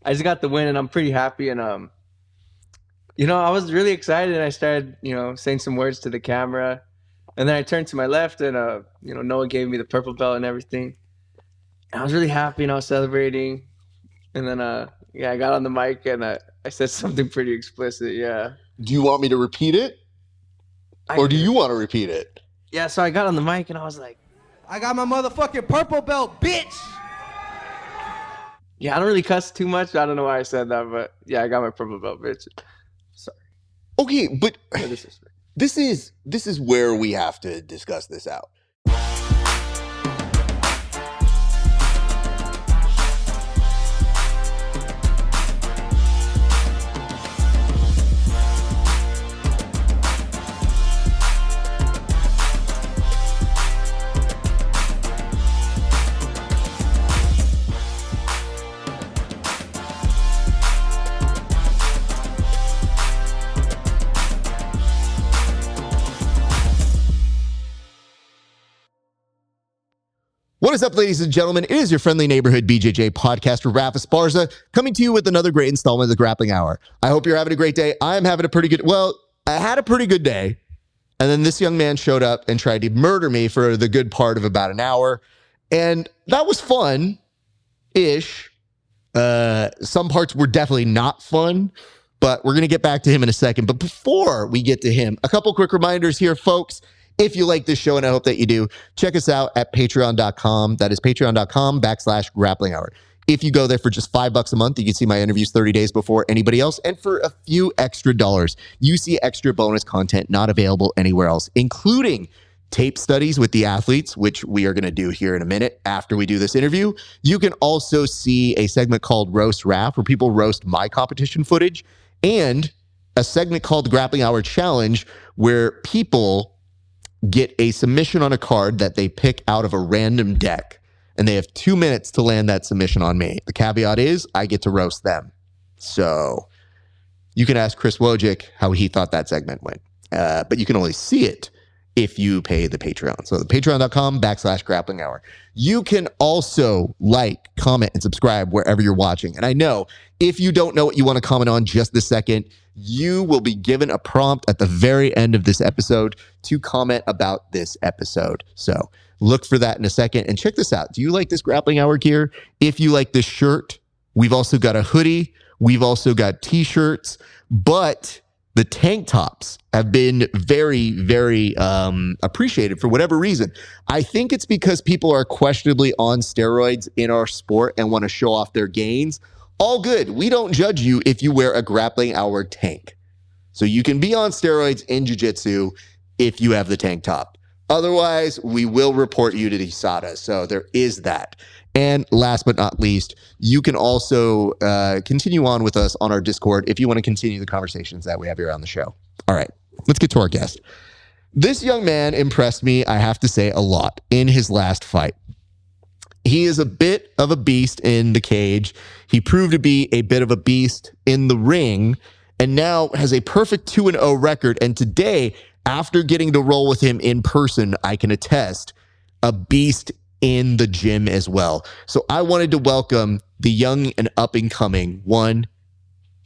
I just got the win, and I'm pretty happy. And I was really excited, and I started, saying some words to the camera, and then I turned to my left, and Noah gave me the purple belt and everything. And I was really happy, and I was celebrating. And then I got on the mic, and I said something pretty explicit. Yeah. Do you want me to repeat it, or do you want to repeat it? Yeah. So I got on the mic, and I was like, I got my motherfucking purple belt, bitch. yeah, I don't really cuss too much. I don't know why I said that, but yeah, I got my purple belt, bitch. Sorry. Okay, but No disrespect. this is where we have to discuss this out. What is up, ladies and gentlemen? It is your friendly neighborhood BJJ podcaster, Rafa Esparza, coming to you with another great installment of the Grappling Hour. I hope you're having a great day. I'm having a pretty good, I had a pretty good day. And then this young man showed up and tried to murder me for the good part of about an hour. And that was fun-ish. Some parts were definitely not fun, but we're going to get back to him in a second. But before we get to him, a couple quick reminders here, folks. If you like this show, and I hope that you do, check us out at patreon.com. That is patreon.com/grappling hour. If you go there for just $5 a month, you can see my interviews 30 days before anybody else. And for a few extra dollars, you see extra bonus content not available anywhere else, including tape studies with the athletes, which we are going to do here in a minute after we do this interview. You can also see a segment called Roast Raf, where people roast my competition footage, and a segment called the Grappling Hour Challenge, where people get a submission on a card that they pick out of a random deck, and they have 2 minutes to land that submission on me. The caveat is I get to roast them. So you can ask Chris Wojcik how he thought that segment went, but you can only see it if you pay the Patreon. So the patreon.com/grappling hour. You can also like, comment, and subscribe wherever you're watching. And I know if you don't know what you want to comment on just this second, you will be given a prompt at the very end of this episode to comment about this episode. So look for that in a second. And check this out. Do you like this Grappling Hour gear? If you like this shirt, we've also got a hoodie. We've also got t-shirts. But the tank tops have been very, very appreciated for whatever reason. I think it's because people are questionably on steroids in our sport and want to show off their gains. All good. We don't judge you if you wear a Grappling Hour tank. So you can be on steroids in jiu-jitsu if you have the tank top. Otherwise, we will report you to the USADA. So there is that. And last but not least, you can also continue on with us on our Discord if you want to continue the conversations that we have here on the show. All right, let's get to our guest. This young man impressed me, I have to say, a lot in his last fight. He is a bit of a beast in the cage. He proved to be a bit of a beast in the ring, and now has a perfect 2-0 record. And today, after getting to roll with him in person, I can attest, a beast in the gym as well. So I wanted to welcome the young and up-and-coming one,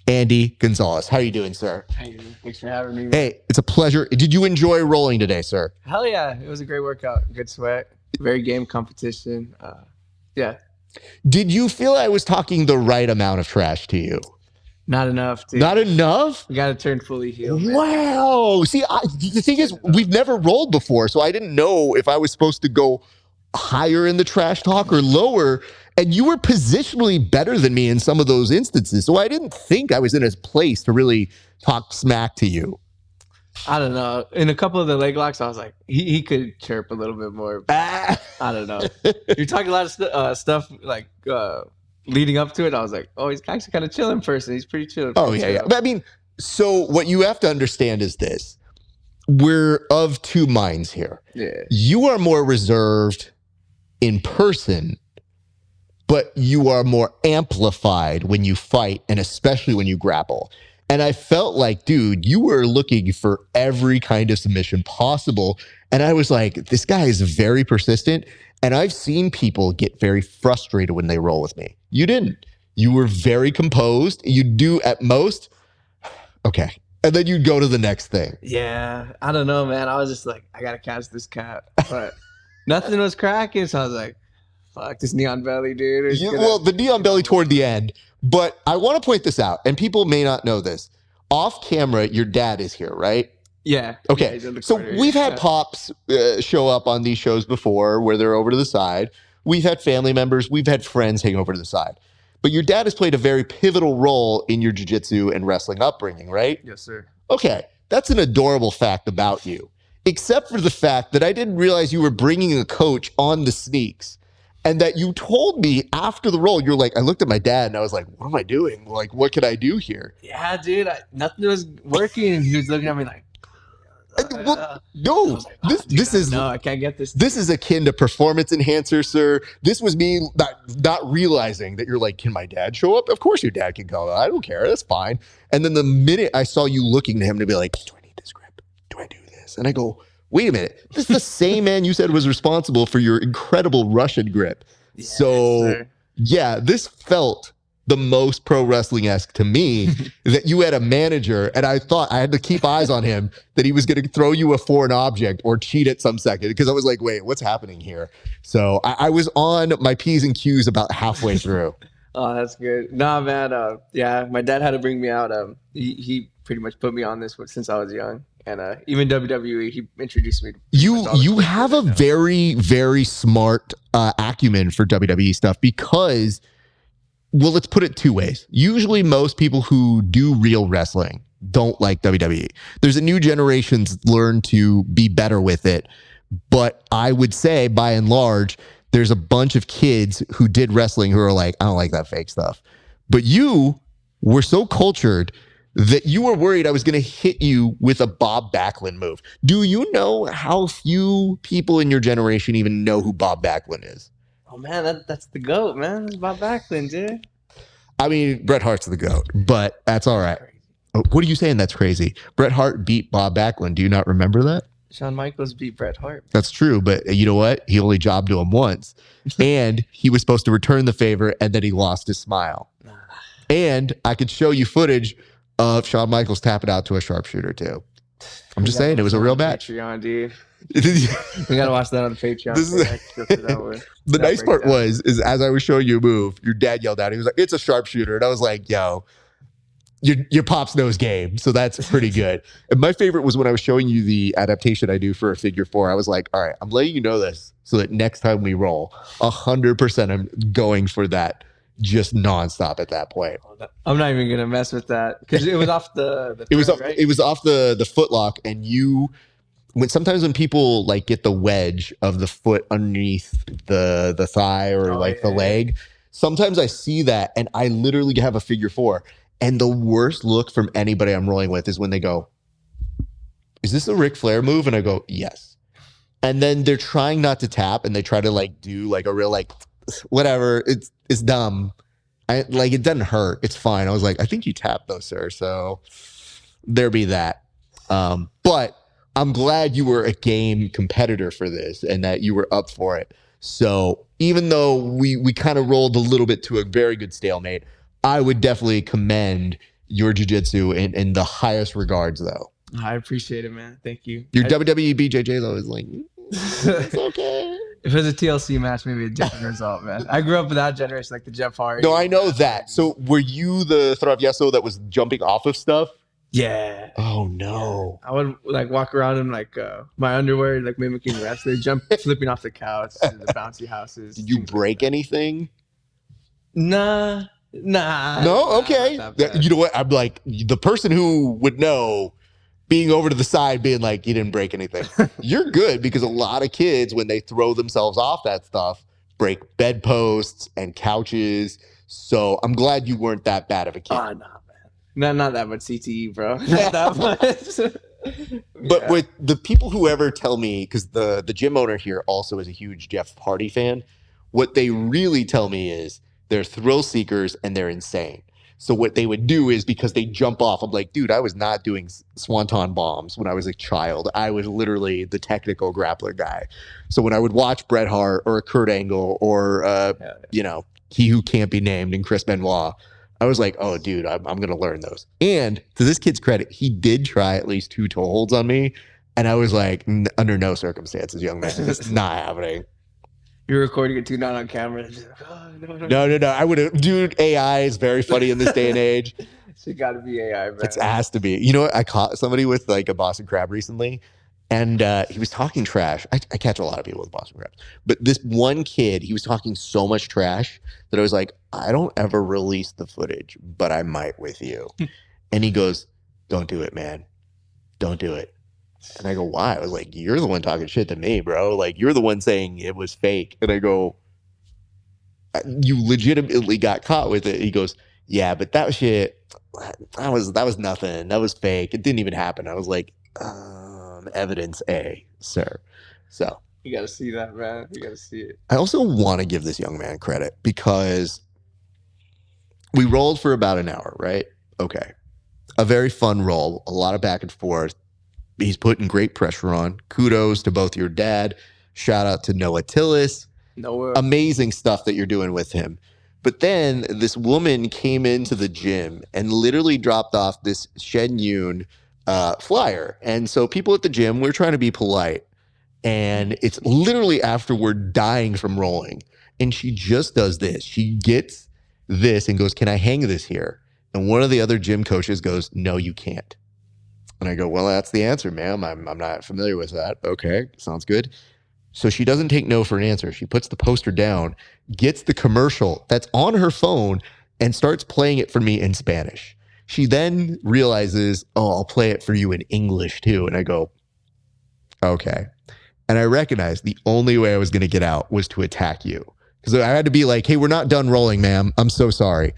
Andy Gonzalez. How are you doing, sir? Hey, thanks for having me, man. Hey, it's a pleasure. Did you enjoy rolling today, sir? Hell yeah. It was a great workout. Good sweat. Very game competition. Yeah. Did you feel I was talking the right amount of trash to you? Not enough, dude. Not enough? We got to turn fully heel. Wow. See, the thing is, we've never rolled before, so I didn't know if I was supposed to go higher in the trash talk or lower. And you were positionally better than me in some of those instances, so I didn't think I was in a place to really talk smack to you. I don't know. In a couple of the leg locks, I was like, he could chirp a little bit more. I don't know. You're talking a lot of stuff like leading up to it. I was like, oh, he's actually kind of chill in person. He's pretty chill. Oh, yeah, yeah. But I mean, so what you have to understand is this. We're of two minds here. Yeah. You are more reserved in person, but you are more amplified when you fight, and especially when you grapple. And I felt like, dude, you were looking for every kind of submission possible. And I was like, this guy is very persistent. And I've seen people get very frustrated when they roll with me. You didn't. You were very composed. You'd do at most, okay. And then you'd go to the next thing. Yeah, I don't know, man. I was just like, I gotta catch this cat, but nothing was cracking. So I was like, fuck this neon belly, dude. Well, the neon belly toward the end. But I want to point this out, and people may not know this. Off camera, your dad is here, right? Yeah. Okay. Yeah, he's in the So corner. we've had pops show up on these shows before where they're over to the side. We've had family members. We've had friends hang over to the side. But your dad has played a very pivotal role in your jiu-jitsu and wrestling upbringing, right? Yes, sir. Okay. That's an adorable fact about you, except for the fact that I didn't realize you were bringing a coach on the sneaks. And that you told me after the role, you're like, I looked at my dad and I was like, what am I doing? Like, what can I do here? Yeah, dude. Nothing was working. And he was looking at me like, No, like, oh, this is no, I can't get this. This is akin to performance enhancer, sir. This was me not realizing that you're like, can my dad show up? Of course your dad can come. I don't care. That's fine. And then the minute I saw you looking to him to be like, do I need this grip? Do I do this? And I go, wait a minute. This is the same man you said was responsible for your incredible Russian grip. Yes, So sir. yeah, this felt the most pro wrestling-esque to me that you had a manager and I thought I had to keep eyes on him that he was going to throw you a foreign object or cheat at some second because I was like, wait, what's happening here? So I was on my P's and Q's about halfway through. Oh, that's good. Nah, man. Yeah, my dad had to bring me out. He pretty much put me on this since I was young, and even WWE, he introduced me. To You have a very, very smart acumen for WWE stuff because, well, let's put it two ways. Usually most people who do real wrestling don't like WWE. There's a new generations learn to be better with it. But I would say by and large, there's a bunch of kids who did wrestling who are like, I don't like that fake stuff. But you were so cultured that you were worried I was going to hit you with a Bob Backlund move. Do you know how few people in your generation even know who Bob Backlund is? Oh man, that's the GOAT, man. It's Bob Backlund, dude. I mean, Bret Hart's the GOAT, but that's all right. What are you saying? That's crazy. Bret Hart beat Bob Backlund. Do you not remember that? Shawn Michaels beat Bret Hart. That's true, but you know what? He only jobbed to him once, and he was supposed to return the favor, and then he lost his smile. And I could show you footage of Shawn Michaels tapping out to a sharpshooter too. I'm just saying, it was a real match. Patreon, dude. We gotta watch that on the Patreon. The nice part is as I was showing you a move, your dad yelled out. He was like, "It's a sharpshooter," and I was like, "Yo, your pops knows game, so that's pretty good." And my favorite was when I was showing you the adaptation I do for a figure four. I was like, "All right, I'm letting you know this so that next time we roll, 100% I'm going for that." Just nonstop at that point. I'm not even gonna mess with that because it was off the it was thread, off, right? it was off the foot lock, and sometimes when people like get the wedge of the foot underneath the thigh or the leg, sometimes I see that and I literally have a figure four, and the worst look from anybody I'm rolling with is when they go, "Is this a Ric Flair move?" And I go, "Yes," and then they're trying not to tap and they try to like do like a real like whatever. It's dumb. It doesn't hurt. It's fine. I was like, I think you tapped though, sir. So there be that. But I'm glad you were a game competitor for this and that you were up for it. So even though we kind of rolled a little bit to a very good stalemate, I would definitely commend your jiu-jitsu in the highest regards though. I appreciate it, man. Thank you. Your WWE BJJ though is like, it's okay. If it was a TLC match, maybe a different result, man. I grew up with that generation, like the Jeff Hardy. No, I know that. So were you the Travieso that was jumping off of stuff? Yeah. Oh no. I would like walk around in like my underwear, like mimicking wrestlers, flipping off the couch, to the bouncy houses. Did you break anything? Nah. No? Okay. You know what? I'm like, the person who would know being over to the side, being like, you didn't break anything. You're good because a lot of kids, when they throw themselves off that stuff, break bedposts and couches. So I'm glad you weren't that bad of a kid. Oh, nah, man. Not that much CTE, bro. Not that much. But with the people who ever tell me, because the gym owner here also is a huge Jeff Hardy fan, what they really tell me is they're thrill seekers and they're insane. So what they would do is because they jump off, I'm like, dude, I was not doing swanton bombs when I was a child. I was literally the technical grappler guy. So when I would watch Bret Hart or Kurt Angle or, He Who Can't Be Named, and Chris Benoit. I was like, oh, dude, I'm going to learn those. And to this kid's credit, he did try at least 2 toe holds on me. And I was like, under no circumstances, young man, this is not happening. You're recording it too, not on camera. Just like, oh, no. No. I would have, dude, AI is very funny in this day and age. It got to be AI, man. It has to be. You know what? I caught somebody with like a Boston crab recently. And he was talking trash. I catch a lot of people with Boston crabs. But this one kid, he was talking so much trash that I was like, I don't ever release the footage, but I might with you. And he goes, don't do it, man. Don't do it. And I go, why? I was like, you're the one talking shit to me, bro. Like, you're the one saying it was fake. And I go, you legitimately got caught with it. He goes, yeah, but that shit, that was nothing. That was fake. It didn't even happen. I was like, evidence A, sir. So you got to see that, man. You got to see it. I also want to give this young man credit because we rolled for about an hour, right? Okay. A very fun roll, a lot of back and forth. He's putting great pressure on. Kudos to both your dad. Shout out to Noah Tillis. Noah. Amazing stuff that you're doing with him. But then this woman came into the gym and literally dropped off this Shen Yun flyer. And so people at the gym, we're trying to be polite. And it's literally after we're dying from rolling. And she just does this. She gets this and goes, can I hang this here? And one of the other gym coaches goes, no, you can't. And I go, well, that's the answer, ma'am. I'm not familiar with that. Okay, sounds good. So she doesn't take no for an answer. She puts the poster down, gets the commercial that's on her phone, and starts playing it for me in Spanish. She then realizes, oh, I'll play it for you in English too. And I go, okay. And I recognized the only way I was going to get out was to attack you. Because I had to be like, hey, we're not done rolling, ma'am. I'm so sorry.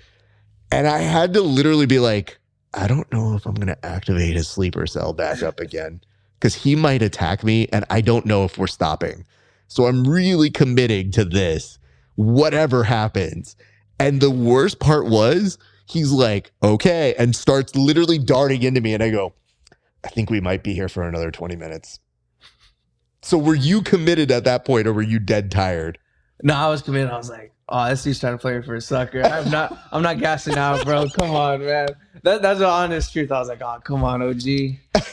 And I had to literally be like, I don't know if I'm going to activate his sleeper cell back up again. Because he might attack me and I don't know if we're stopping. So I'm really committing to this, whatever happens. And the worst part was, he's like, okay, and starts literally darting into me. And I go, I think we might be here for another 20 minutes. So were you committed at that point or were you dead tired? No, I was committed. I was like, oh, this dude's trying to play me for a sucker. I'm not gassing out, bro. Come on, man. That's the honest truth. I was like, oh, come on, OG.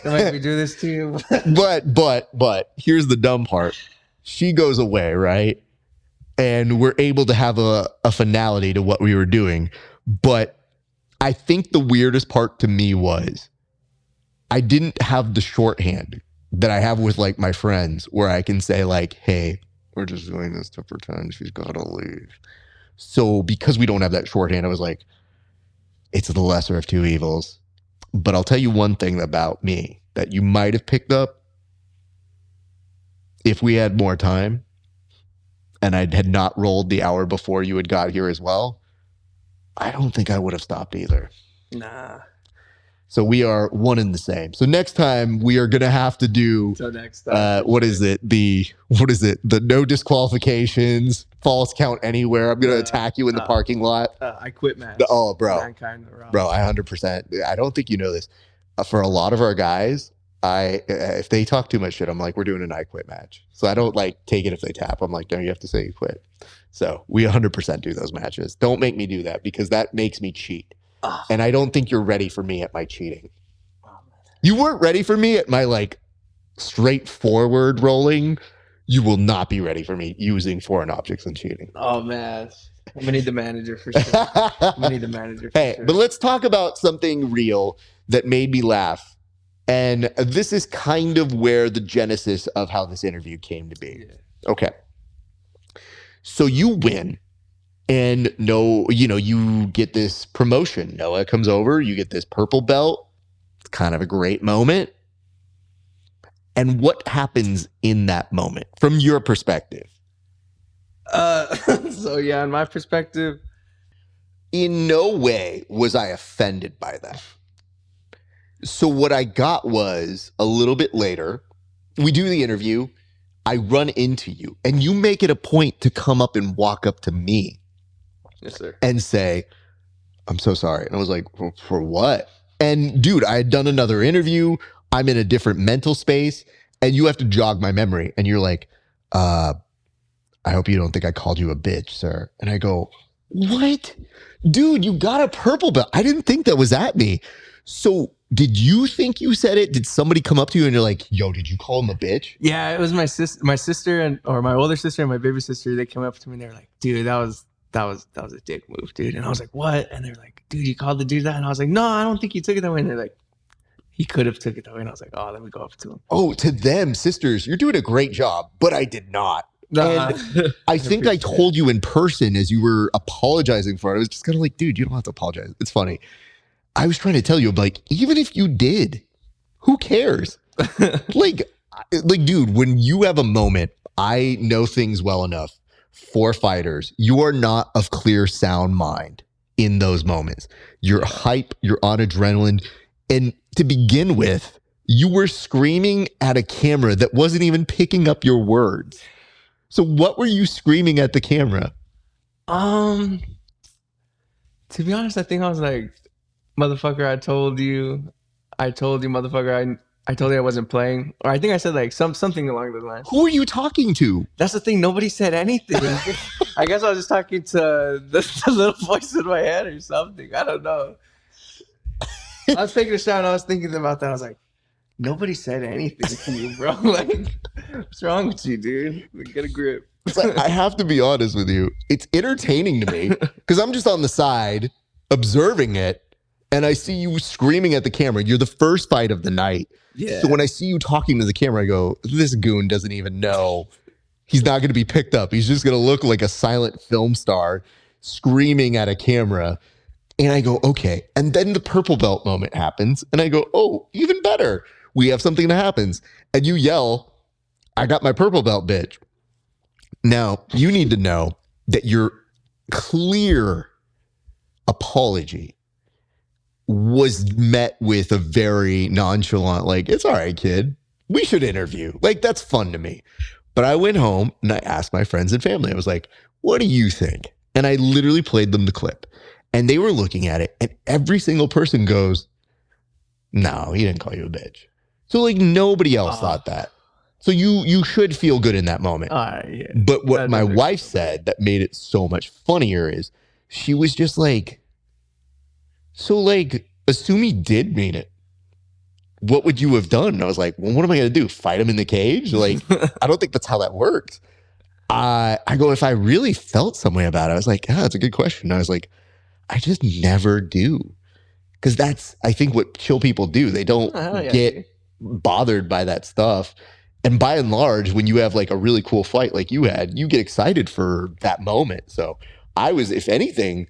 Don't make me do this to you. But here's the dumb part. She goes away, right? And we're able to have a finality to what we were doing. But I think the weirdest part to me was I didn't have the shorthand that I have with like my friends where I can say like, hey, we're just doing this to pretend she's got to leave. So because we don't have that shorthand, I was like, it's the lesser of two evils. But I'll tell you one thing about me that you might have picked up. If we had more time and I had not rolled the hour before you had got here as well, I don't think I would have stopped either. Nah. So we are one and the same. So next time we are going to have to do, what is it? The no disqualifications, false count anywhere. I'm going to attack you in the parking lot. I quit match. Bro, 100%. I don't think you know this. For a lot of our guys, if they talk too much shit, I'm like, we're doing an I quit match. So I don't like take it if they tap. I'm like, no, you have to say you quit. So we 100% do those matches. Don't make me do that because that makes me cheat. And I don't think you're ready for me at my cheating. You weren't ready for me at my like straightforward rolling. You will not be ready for me using foreign objects and cheating. Oh man, I'm gonna need the manager for sure. Hey, but let's talk about something real that made me laugh. And this is kind of where the genesis of how this interview came to be. Yeah. Okay. So you win. And you get this promotion. Noah comes over, you get this purple belt. It's kind of a great moment. And what happens in that moment from your perspective? In my perspective, in no way was I offended by that. So what I got was a little bit later, we do the interview, I run into you, and you make it a point to come up and walk up to me. Yes, sir. And say, I'm so sorry. And I was like, for what? And dude, I had done another interview. I'm in a different mental space. And you have to jog my memory. And you're like, I hope you don't think I called you a bitch, sir. And I go, What? Dude, you got a purple belt. I didn't think that was at me. So did you think you said it? Did somebody come up to you and you're like, yo, did you call him a bitch? Yeah, it was my sister or my older sister and my baby sister. They came up to me and they were like, "Dude, that was a dick move, dude." And I was like, "What?" And they're like, "Dude, you called the dude that?" And I was like, "No, I don't think he took it that way." And they're like, "He could have took it that way." And I was like, "Oh, let me go up to him." Oh, to them, sisters, you're doing a great job, but I did not. Nah. And I think I told you in person as you were apologizing for it. I was just kind of like, dude, you don't have to apologize. It's funny. I was trying to tell you, like, even if you did, who cares? like, dude, when you have a moment, I know things well enough for fighters. You are not of clear, sound mind in those moments. You're hype, you're on adrenaline. And to begin with, you were screaming at a camera that wasn't even picking up your words. So what were you screaming at the camera? To be honest, I think I was like, "Motherfucker, I told you, motherfucker, I told you I wasn't playing." Or I think I said like something along those lines. Who are you talking to? That's the thing. Nobody said anything. I guess I was just talking to the little voice in my head or something. I don't know. I was taking a shot and I was thinking about that. I was like, nobody said anything to you, bro. Like, what's wrong with you, dude? Like, get a grip. Like, I have to be honest with you. It's entertaining to me because I'm just on the side observing it and I see you screaming at the camera. You're the first fight of the night. Yeah. So when I see you talking to the camera, I go, this goon doesn't even know. He's not going to be picked up. He's just going to look like a silent film star screaming at a camera. And I go, okay. And then the purple belt moment happens. And I go, oh, even better. We have something that happens. And you yell, I got my purple belt, bitch. Now, you need to know that your clear apology was met with a very nonchalant, like, it's all right, kid. We should interview. Like, that's fun to me. But I went home and I asked my friends and family. I was like, what do you think? And I literally played them the clip. And they were looking at it. And every single person goes, no, he didn't call you a bitch. So, like, nobody else thought that. So you should feel good in that moment. Yeah. But what my wife said that made it so much funnier is she was just like, so, like, assume he did mean it. What would you have done? And I was like, well, what am I going to do? Fight him in the cage? Like, I don't think that's how that works. I go, if I really felt some way about it, I was like, that's a good question. I was like, I just never do. Because that's, I think, what chill people do. They don't get bothered by that stuff. And by and large, when you have like a really cool fight like you had, you get excited for that moment. So I was, if anything,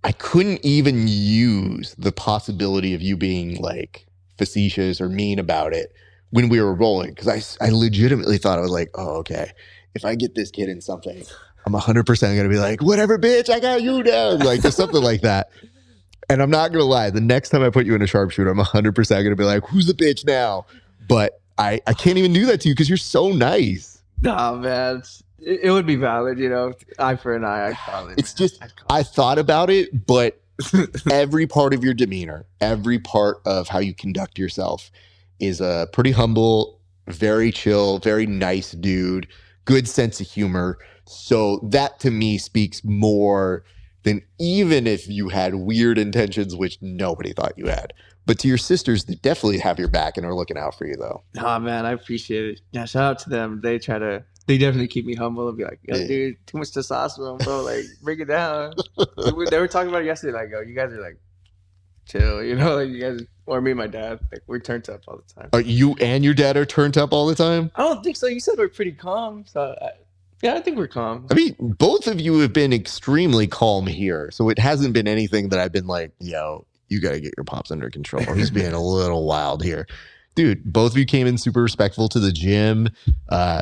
I couldn't even use the possibility of you being like facetious or mean about it when we were rolling. Because I legitimately thought, I was like, oh, okay. If I get this kid in something, I'm 100% going to be like, whatever, bitch, I got you down. Like, just something like that. And I'm not going to lie. The next time I put you in a sharpshooter, I'm 100% going to be like, who's the bitch now? But I can't even do that to you because you're so nice. Nah, man. It would be valid, you know. Eye for an eye. I'd call it. It's just, I thought about it, but every part of your demeanor, every part of how you conduct yourself is a pretty humble, very chill, very nice dude, good sense of humor. So that to me speaks more than even if you had weird intentions, which nobody thought you had. But to your sisters, they definitely have your back and are looking out for you, though. Oh, man, I appreciate it. Yeah, shout out to them. They definitely keep me humble and be like, yo, dude, too much testosterone, bro. Like, bring it down. They were talking about it yesterday, like, yo, you guys are like, chill, you know, like you guys, or me and my dad, like we're turned up all the time. Are you and your dad are turned up all the time? I don't think so. You said we're pretty calm. So, I think we're calm. I mean, both of you have been extremely calm here. So it hasn't been anything that I've been like, yo, you got to get your pops under control. He's being a little wild here. Dude, both of you came in super respectful to the gym.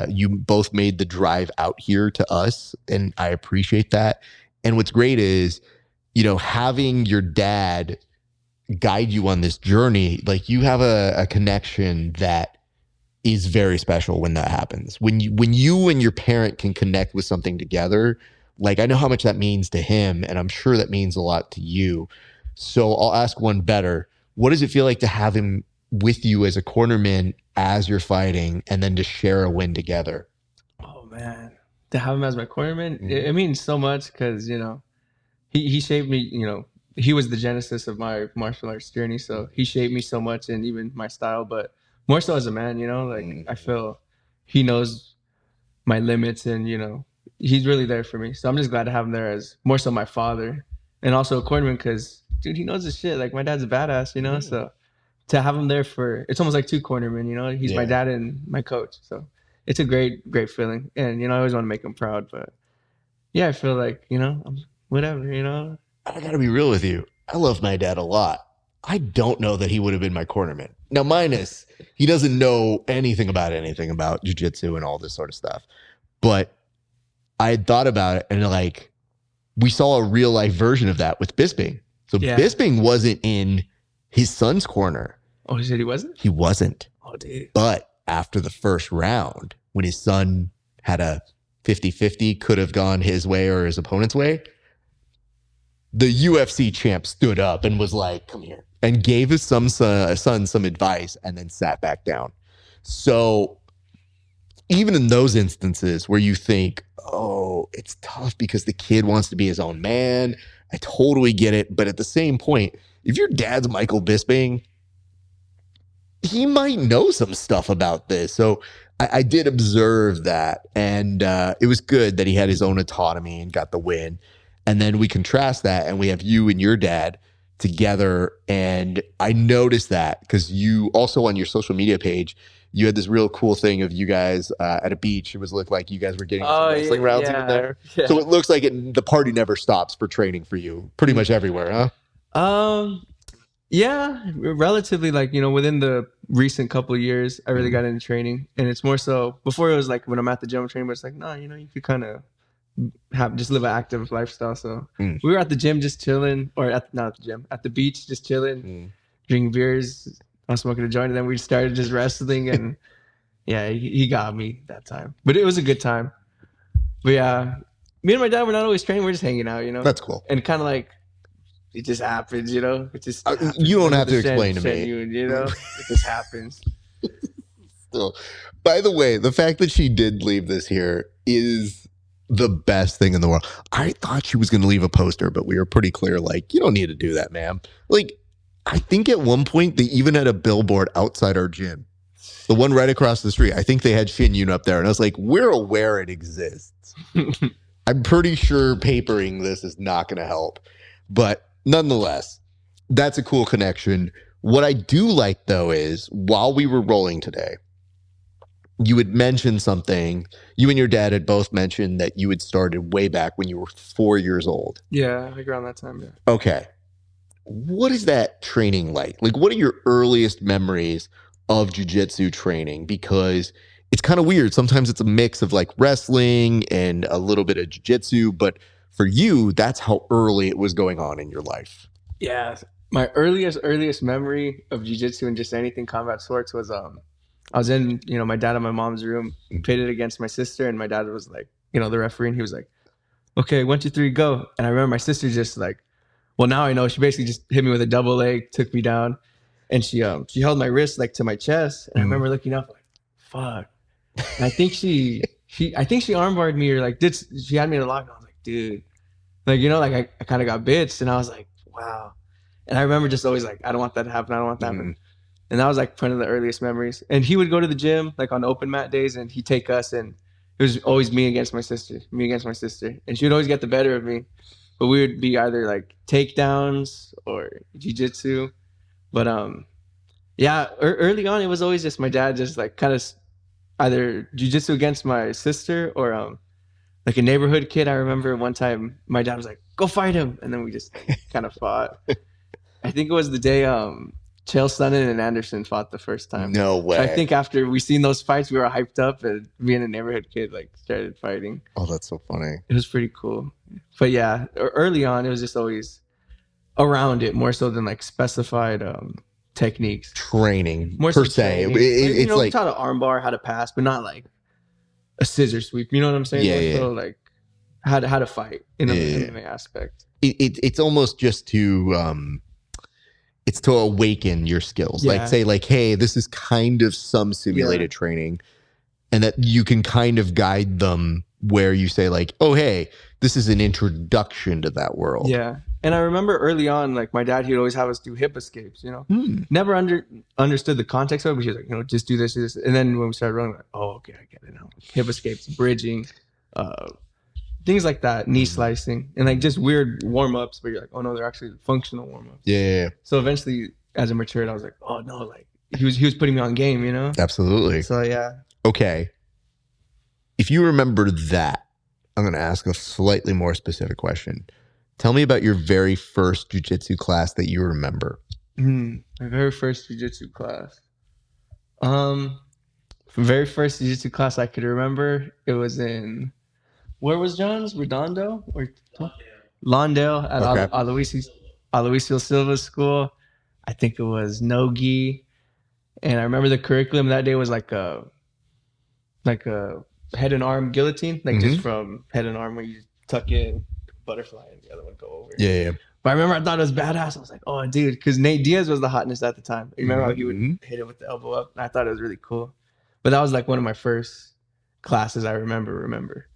You both made the drive out here to us, and I appreciate that. And what's great is, you know, having your dad guide you on this journey, like you have a connection that is very special when that happens. When you and your parent can connect with something together, like I know how much that means to him, and I'm sure that means a lot to you. So I'll ask one better. What does it feel like to have him with you as a cornerman as you're fighting and then to share a win together? Oh, man. to have him as my cornerman, it means so much because, you know, he shaped me, you know, he was the genesis of my martial arts journey. So he shaped me so much and even my style, but more so as a man, you know, like I feel he knows my limits and, you know, he's really there for me. So I'm just glad to have him there as more so my father and also a cornerman because, dude, he knows his shit. Like my dad's a badass, you know, so to have him there for, it's almost like two cornermen, you know, he's my dad and my coach. So it's a great, great feeling. And, you know, I always want to make him proud, but yeah, I feel like, you know, whatever, you know. I gotta be real with you. I love my dad a lot. I don't know that he would have been my cornerman. Now, minus he doesn't know anything about jiu-jitsu and all this sort of stuff. But I had thought about it and like we saw a real life version of that with Bisping. So Bisping wasn't in his son's corner. Oh, he said he wasn't? He wasn't. Oh, dude. But after the first round, when his son had a 50-50, could have gone his way or his opponent's way, the UFC champ stood up and was like, come here, and gave his son some advice and then sat back down. So even in those instances where you think, oh, it's tough because the kid wants to be his own man, I totally get it. But at the same point, if your dad's Michael Bisping, he might know some stuff about this. So I did observe that. And it was good that he had his own autonomy and got the win. And then we contrast that and we have you and your dad together. And I noticed that because you also on your social media page, you had this real cool thing of you guys at a beach. It looked like you guys were getting some wrestling rounds even there. Yeah. So it looks like the party never stops for training for you pretty much everywhere, huh? Yeah, relatively like, you know, within the recent couple of years, I really got into training. And it's more so before it was like when I'm at the gym training, but it's like, no, you know, you could kind of just live an active lifestyle. So we were at the gym just chilling, or not at the gym, at the beach just chilling, drinking beers. I was smoking a joint, and then we started just wrestling, and yeah, he got me that time. But it was a good time. But yeah, me and my dad were not always training; we're just hanging out, you know. That's cool. And kind of like it just happens, you know. It just you don't have to explain to me, you know. It just happens. Still, by the way, the fact that she did leave this here is the best thing in the world. I thought she was going to leave a poster, but we were pretty clear, like, you don't need to do that, ma'am. Like, I think at one point they even had a billboard outside our gym. The one right across the street. I think they had Shin Yun up there. And I was like, we're aware it exists. I'm pretty sure papering this is not going to help. But nonetheless, that's a cool connection. What I do like, though, is while we were rolling today, you had mentioned something. You and your dad had both mentioned that you had started way back when you were 4 years old. Yeah, like around that time, yeah. Okay. What is that training like? Like, what are your earliest memories of jiu-jitsu training? Because it's kind of weird. Sometimes it's a mix of like wrestling and a little bit of jiu-jitsu, but for you, that's how early it was going on in your life. Yeah. My earliest memory of jiu-jitsu and just anything combat sports was I was in, you know, my dad and my mom's room, pitted against my sister, and my dad was like, you know, the referee, and he was like, okay, 1, 2, 3, go. And I remember my sister just like, well, now I know. She basically just hit me with a double leg, took me down, and she held my wrist like to my chest. And I remember looking up like, fuck. And I think she armbarred me or like she had me in a lock. And I was like, dude, like, you know, like I kind of got bitched, and I was like, wow. And I remember just always like, I don't want that to happen. I don't want that to happen. And that was like one of the earliest memories. And he would go to the gym like on open mat days, and he'd take us, and it was always me against my sister. And she would always get the better of me. But we would be either like takedowns or jiu-jitsu. But yeah, early on, it was always just my dad just like kind of either jiu-jitsu against my sister or like a neighborhood kid. I remember one time my dad was like, go fight him. And then we just kind of fought. I think it was the day Chael Sonnen and Anderson fought the first time. No way. So I think after we seen those fights, we were hyped up, and me and a neighborhood kid like started fighting. Oh, that's so funny. It was pretty cool. But yeah, early on, it was just always around it more so than like specified techniques. Training more per se. It's like we like taught an armbar, how to pass, but not like a scissor sweep. You know what I'm saying? Yeah. So like how to fight in an MMA aspect. It's almost just to it's to awaken your skills. Yeah. Like say like, hey, this is kind of some simulated training, and that you can kind of guide them where you say like, oh, hey, this is an introduction to that world. Yeah. And I remember early on, like my dad, he'd always have us do hip escapes, you know, never understood the context of it, but he was like, you know, just do this, do this. And then when we started running, like, oh, okay, I get it now. Hip escapes, bridging, things like that, knee slicing, and like just weird warm-ups, but you're like, oh no, they're actually functional warm-ups. Yeah. So eventually, as I matured, I was like, oh no, like he was putting me on game, you know? Absolutely. So yeah. Okay. If you remember that, I'm going to ask a slightly more specific question. Tell me about your very first jiu-jitsu class that you remember. My very first jiu-jitsu class. Very first jiu-jitsu class I could remember, it was in, where was John's? Redondo? Or Lawndale at Aloysius Silva's school. I think it was no gi. And I remember the curriculum that day was like a head and arm guillotine, like just from head and arm where you tuck in, butterfly, and the other one go over. Yeah. But I remember I thought it was badass. I was like, oh, dude, because Nate Diaz was the hotness at the time. You remember how he would hit it with the elbow up? And I thought it was really cool. But that was like one of my first classes I remember.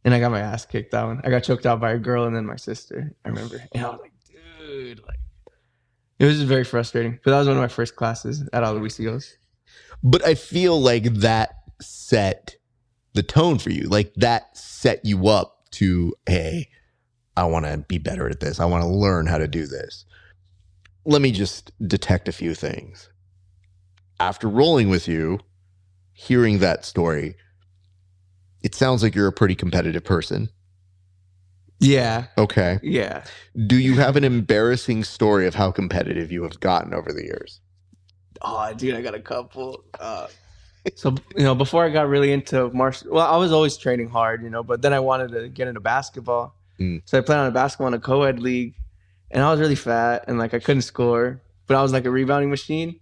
And I got my ass kicked that one. I got choked out by a girl and then my sister, I remember. And I was like, dude, like, it was just very frustrating. But that was one of my first classes at Aloysius. But I feel like that set the tone for you. Like that set you up to, hey, I want to be better at this. I want to learn how to do this. Let me just detect a few things. After rolling with you, hearing that story, it sounds like you're a pretty competitive person. Yeah. Okay. Yeah. Do you have an embarrassing story of how competitive you have gotten over the years? Oh, dude, I got a couple. So, you know, before I got really into martial, well, I was always training hard, you know, but then I wanted to get into basketball. So I played on a basketball in a co-ed league, and I was really fat and like I couldn't score, but I was like a rebounding machine.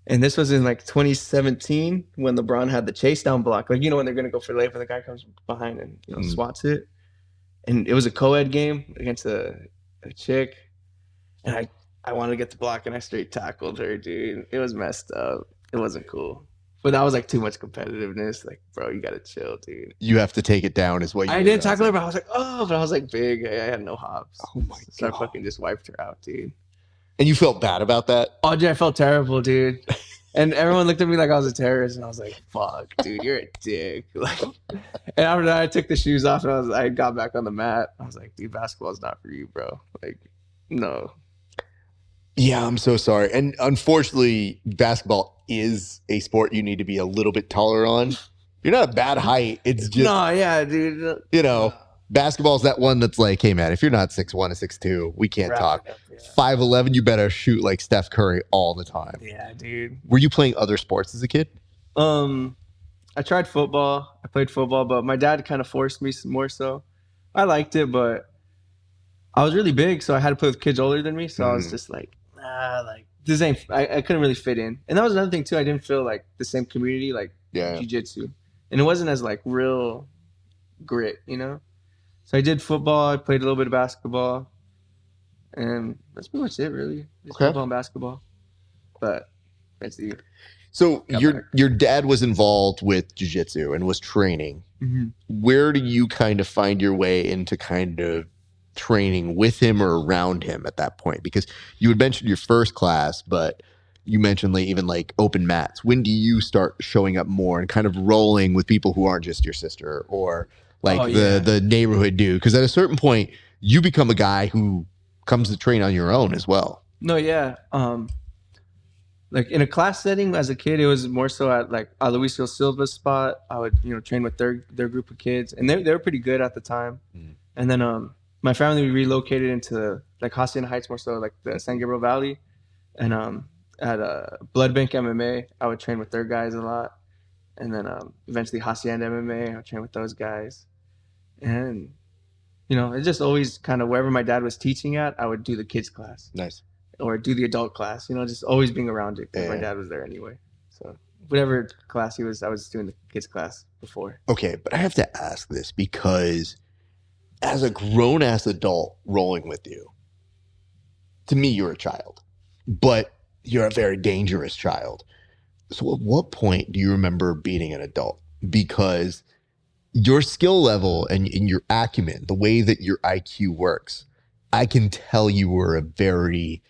And this was in like 2017 when LeBron had the chase down block. Like, you know, when they're going to go for late, but the guy comes behind and, you know, swats it. And it was a co-ed game against a chick. And I wanted to get the block and I straight tackled her, dude. It was messed up. It wasn't cool. But that was like too much competitiveness. Like, bro, you got to chill, dude. You have to take it down is what you I didn't tackle her, but I was like, oh, but I was like big. I had no hops. Oh my So God. I fucking just wiped her out, dude. And you felt bad about that? Oh, dude, I felt terrible, dude. And everyone looked at me like I was a terrorist, and I was like, fuck, dude, you're a dick. Like, and after that, I took the shoes off, and I got back on the mat. I was like, dude, basketball's not for you, bro. Like, no. Yeah, I'm so sorry. And unfortunately, basketball is a sport you need to be a little bit taller on. You're not a bad height. It's just, No, yeah, dude. you know, basketball's that one that's like, hey, man, if you're not 6'1" or 6'2", we can't Wrap talk. it up, yeah. 5'11", you better shoot like Steph Curry all the time. Yeah, dude. Were you playing other sports as a kid? I tried football. I played football, but my dad kind of forced me more so. I liked it, but I was really big, so I had to play with kids older than me. So I was just like, nah, like this ain't. I couldn't really fit in, and that was another thing too. I didn't feel like the same community, like jiu-jitsu, and it wasn't as like real grit, you know. So I did football. I played a little bit of basketball, and that's pretty much it, really. Just football and basketball, but that's the. So your dad was involved with jiu-jitsu and was training. Where do you kind of find your way into kind of training with him or around him at that point? Because you had mentioned your first class, but you mentioned like even like open mats. When do you start showing up more and kind of rolling with people who aren't just your sister or like the neighborhood dude? Because at a certain point, you become a guy who comes to train on your own as well. No, yeah. Like in a class setting as a kid, it was more so at like Aloysius Silva's spot. I would, you know, train with their group of kids, and they were pretty good at the time. And then my family relocated into like Hacienda Heights, more so like the San Gabriel Valley, and at Blood Bank MMA, I would train with their guys a lot, and then eventually Hacienda MMA, I would train with those guys, and you know, it's just always kind of wherever my dad was teaching at, I would do the kids class. Nice. Or do the adult class, you know, just always being around it because my dad was there anyway. So whatever class he was, I was doing the kids class before. Okay, but I have to ask this because as a grown-ass adult rolling with you, to me, you're a child, but you're a very dangerous child. So at what point do you remember beating an adult? Because your skill level and your acumen, the way that your IQ works, I can tell you were a very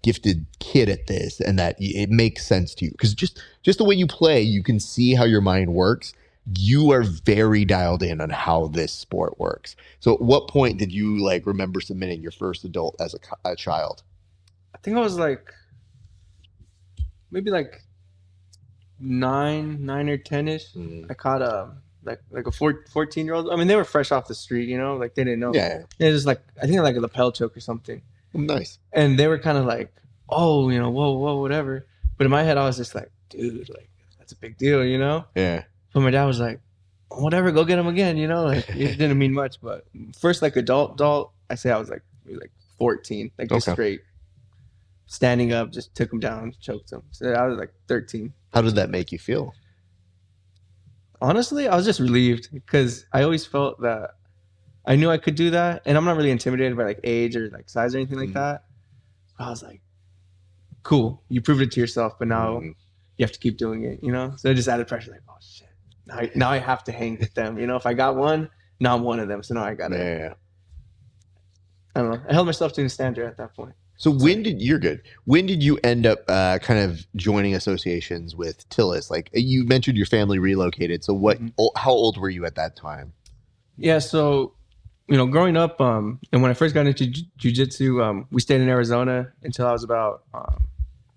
gifted kid at this, and that it makes sense to you because just the way you play, you can see how your mind works. You are very dialed in on how this sport works. So at what point did you like remember submitting your first adult as a child? I think I was like maybe like 9 or 10ish. I caught a like a 14-year-old. I mean, they were fresh off the street, you know, like they didn't know. Yeah. It was like I think like a lapel choke or something. Nice. And they were kind of like, oh, you know, whoa, whatever. But in my head, I was just like, dude, like that's a big deal, you know. Yeah. But my dad was like, whatever, go get him again, you know. Like it didn't mean much, but first like adult, I say I was like maybe like 14, like just straight standing up, just took him down, choked him. So I was like 13. How did that make you feel? Honestly, I was just relieved because I always felt that I knew I could do that, and I'm not really intimidated by like age or like size or anything like that. I was like, cool, you proved it to yourself, but now you have to keep doing it, you know. So it just added pressure, like, oh shit, now I have to hang with them, you know. If I got one, now I'm one of them, so now I got it. Yeah. I don't know. I held myself to a standard at that point. So when did you end up kind of joining associations with Tillis? Like you mentioned your family relocated. So how old were you at that time? Yeah. So, you know, growing up, and when I first got into jiu-jitsu, we stayed in Arizona until I was about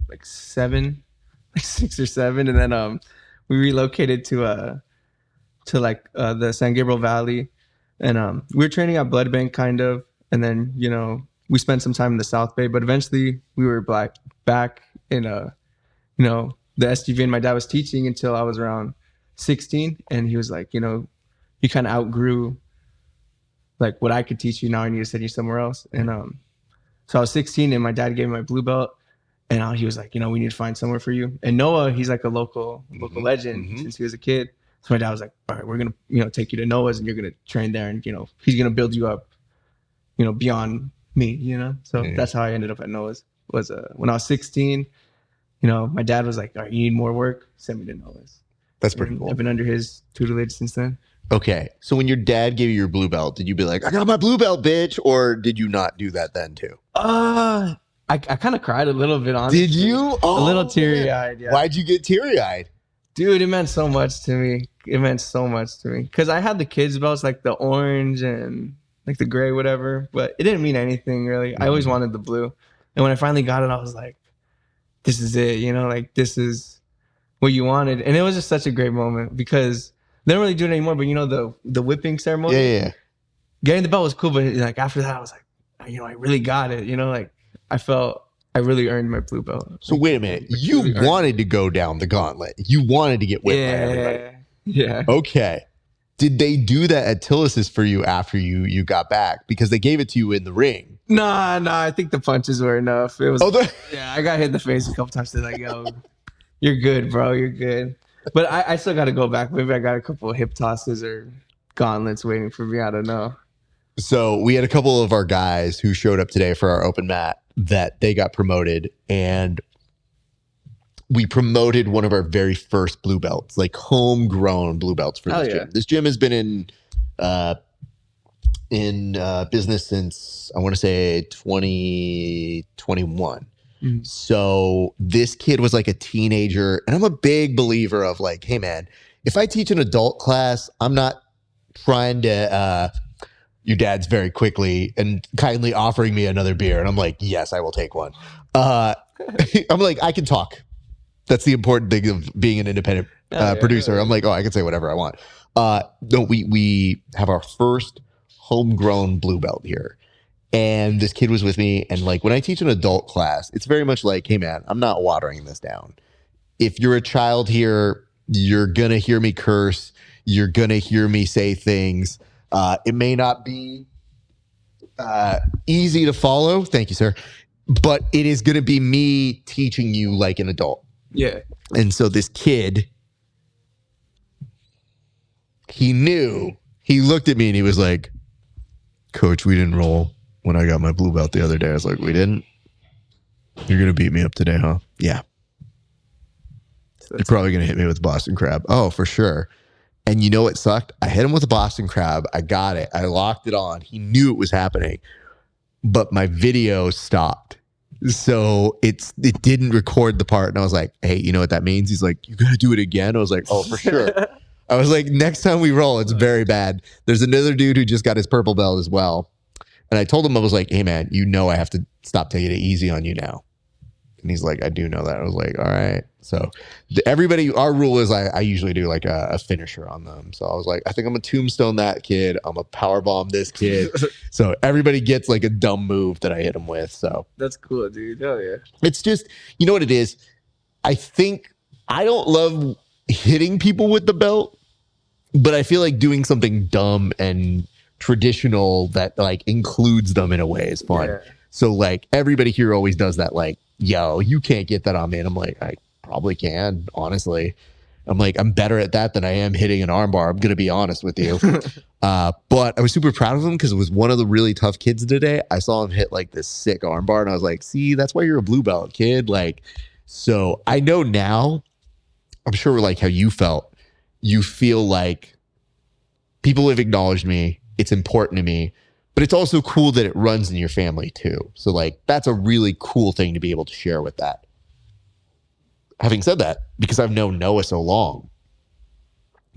like 6 or 7. And then we relocated to the San Gabriel Valley. And we were training at Blood Bank kind of. And then, you know, we spent some time in the South Bay, but eventually we were back in you know, the SGV, and my dad was teaching until I was around 16, and he was like, you know, you kind of outgrew like what I could teach you. Now I need to send you somewhere else. And so I was 16, and my dad gave me my blue belt, and he was like, you know, we need to find somewhere for you. And Noah, he's like a local legend since he was a kid. So my dad was like, all right, we're gonna, you know, take you to Noah's, and you're gonna train there, and you know, he's gonna build you up, you know, beyond me, you know. So that's how I ended up at Noah's. Was when I was 16, you know, my dad was like, all right, you need more work, send me to Noah's. That's pretty cool. I've been under his tutelage since then. Okay, so when your dad gave you your blue belt, did you be like, I got my blue belt, bitch, or did you not do that then too? I kind of cried a little bit, honestly. Did you? A little teary-eyed, yeah. Why'd you get teary-eyed? Dude, it meant so much to me. Because I had the kids belts, like the orange and like the gray, whatever, but it didn't mean anything really. I always wanted the blue. And when I finally got it, I was like, this is it, you know, like this is what you wanted. And it was just such a great moment because they don't really do it anymore, but you know, the whipping ceremony. Yeah. Getting the belt was cool, but like after that, I was like, you know, I really got it, you know, like I felt I really earned my blue belt. So wait a minute, you really wanted to go down the gauntlet. You wanted to get whipped by everybody. Yeah. Okay. Did they do that at Tillis's for you after you got back? Because they gave it to you in the ring. Nah. I think the punches were enough. It was. Yeah, I got hit in the face a couple times. They're like, yo, you're good, bro. You're good. But I still got to go back. Maybe I got a couple of hip tosses or gauntlets waiting for me. I don't know. So we had a couple of our guys who showed up today for our open mat that they got promoted, and we promoted one of our very first blue belts, like homegrown blue belts for this gym. This gym has been in business since I want to say 2021. So this kid was like a teenager, and I'm a big believer of like, hey man, if I teach an adult class, I'm not trying to your dad's very quickly and kindly offering me another beer, and I'm like, yes, I will take one. I'm like, I can talk. That's the important thing of being an independent producer. I'm like, oh, I can say whatever I want. No, we have our first homegrown blue belt here. And this kid was with me. And like when I teach an adult class, it's very much like, hey man, I'm not watering this down. If you're a child here, you're going to hear me curse. You're going to hear me say things. It may not be easy to follow. Thank you, sir. But it is going to be me teaching you like an adult. Yeah. And so this kid, he knew, he looked at me and he was like, Coach, we didn't roll when I got my blue belt the other day. I was like, we didn't? You're going to beat me up today, huh? Yeah. You're probably going to hit me with Boston Crab. Oh, for sure. And you know what sucked? I hit him with a Boston Crab. I got it. I locked it on. He knew it was happening, but my video stopped. So it didn't record the part. And I was like, hey, you know what that means? He's like, you got to do it again. I was like, oh, for sure. I was like, next time we roll, it's very bad. There's another dude who just got his purple belt as well. And I told him, I was like, hey, man, you know I have to stop taking it easy on you now. And he's like, I do know that. I was like, all right. So everybody, our rule is I usually do like a finisher on them. So I was like, I think I'm a tombstone that kid. I'm a power bomb this kid. So everybody gets like a dumb move that I hit him with. So That's cool, dude. Hell yeah. it's just, you know what it is? I think I don't love hitting people with the belt, but I feel like doing something dumb and traditional that like includes them in a way is fun. Yeah. So like everybody here always does that, like, yo, you can't get that on me. And I'm like, I probably can, honestly. I'm like, I'm better at that than I am hitting an armbar. I'm going to be honest with you. But I was super proud of him because it was one of the really tough kids today. I saw him hit like this sick armbar and I was like, see, that's why you're a blue belt, kid. Like, so I know now, I'm sure like how you felt, you feel like people have acknowledged me. It's important to me. But it's also cool that it runs in your family too. So like, that's a really cool thing to be able to share with that. Having said that, because I've known Noah so long,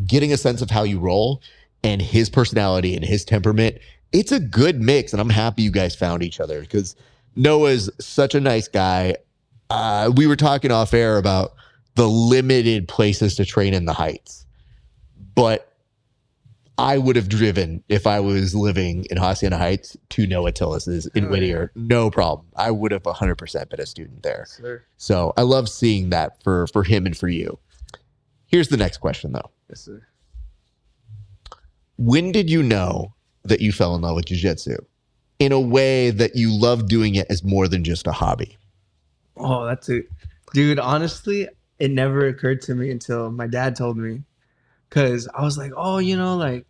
getting a sense of how you roll and his personality and his temperament, it's a good mix. And I'm happy you guys found each other because Noah's such a nice guy. We were talking off air about the limited places to train in the Heights, but I would have driven if I was living in Hacienda Heights to Noah Tillis's in Whittier. No problem. I would have 100% been a student there. Sir. So I love seeing that for him and for you. Here's the next question, though. Yes, sir. When did you know that you fell in love with jiu-jitsu in a way that you love doing it as more than just a hobby? Oh, that's it. Dude, honestly, it never occurred to me until my dad told me. Because I was like, oh, you know, like,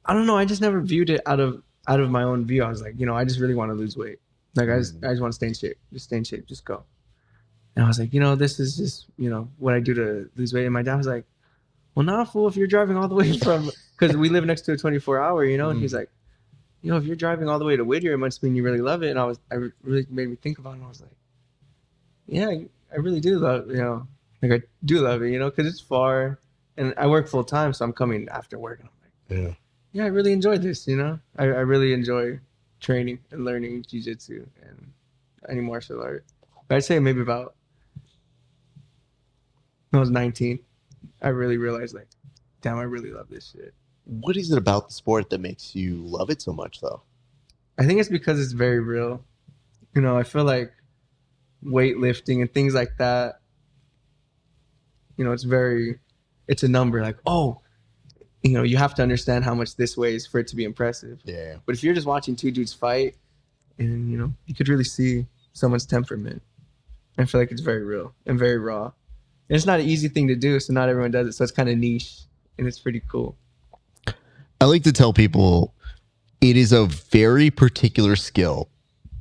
I don't know. I just never viewed it out of my own view. I was like, you know, I just really want to lose weight. Like, I just want to stay in shape. Just stay in shape. Just go. And I was like, you know, this is just, you know, what I do to lose weight. And my dad was like, well, nah, fool, if you're driving all the way from, because we live next to a 24-hour, you know, and he's like, you know, if you're driving all the way to Whittier, it must mean you really love it. And I really made me think about it. And I was like, yeah, I really do love, you know, like I do love it, you know, because it's far. And I work full time, so I'm coming after work. And I'm like, yeah, I really enjoy this, you know? I really enjoy training and learning jiu-jitsu and any martial art. But I'd say maybe about when I was 19, I really realized, like, damn, I really love this shit. What is it about the sport that makes you love it so much, though? I think it's because it's very real. You know, I feel like weightlifting and things like that, you know, it's a number like, oh, you know, you have to understand how much this weighs for it to be impressive. Yeah. But if you're just watching two dudes fight and, you know, you could really see someone's temperament. I feel like it's very real and very raw. And it's not an easy thing to do, so not everyone does it. So it's kind of niche and it's pretty cool. I like to tell people it is a very particular skill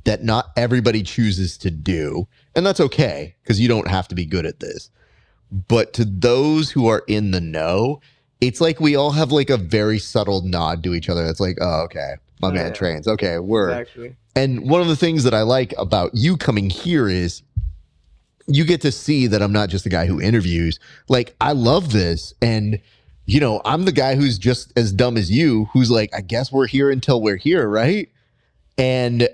that not everybody chooses to do. And that's okay because you don't have to be good at this. But to those who are in the know, it's like we all have like a very subtle nod to each other. It's like, oh, okay, my man trains. Okay, word. Exactly. And one of the things that I like about you coming here is you get to see that I'm not just the guy who interviews. Like, I love this. And, you know, I'm the guy who's just as dumb as you, who's like, I guess we're here until we're here, right? And,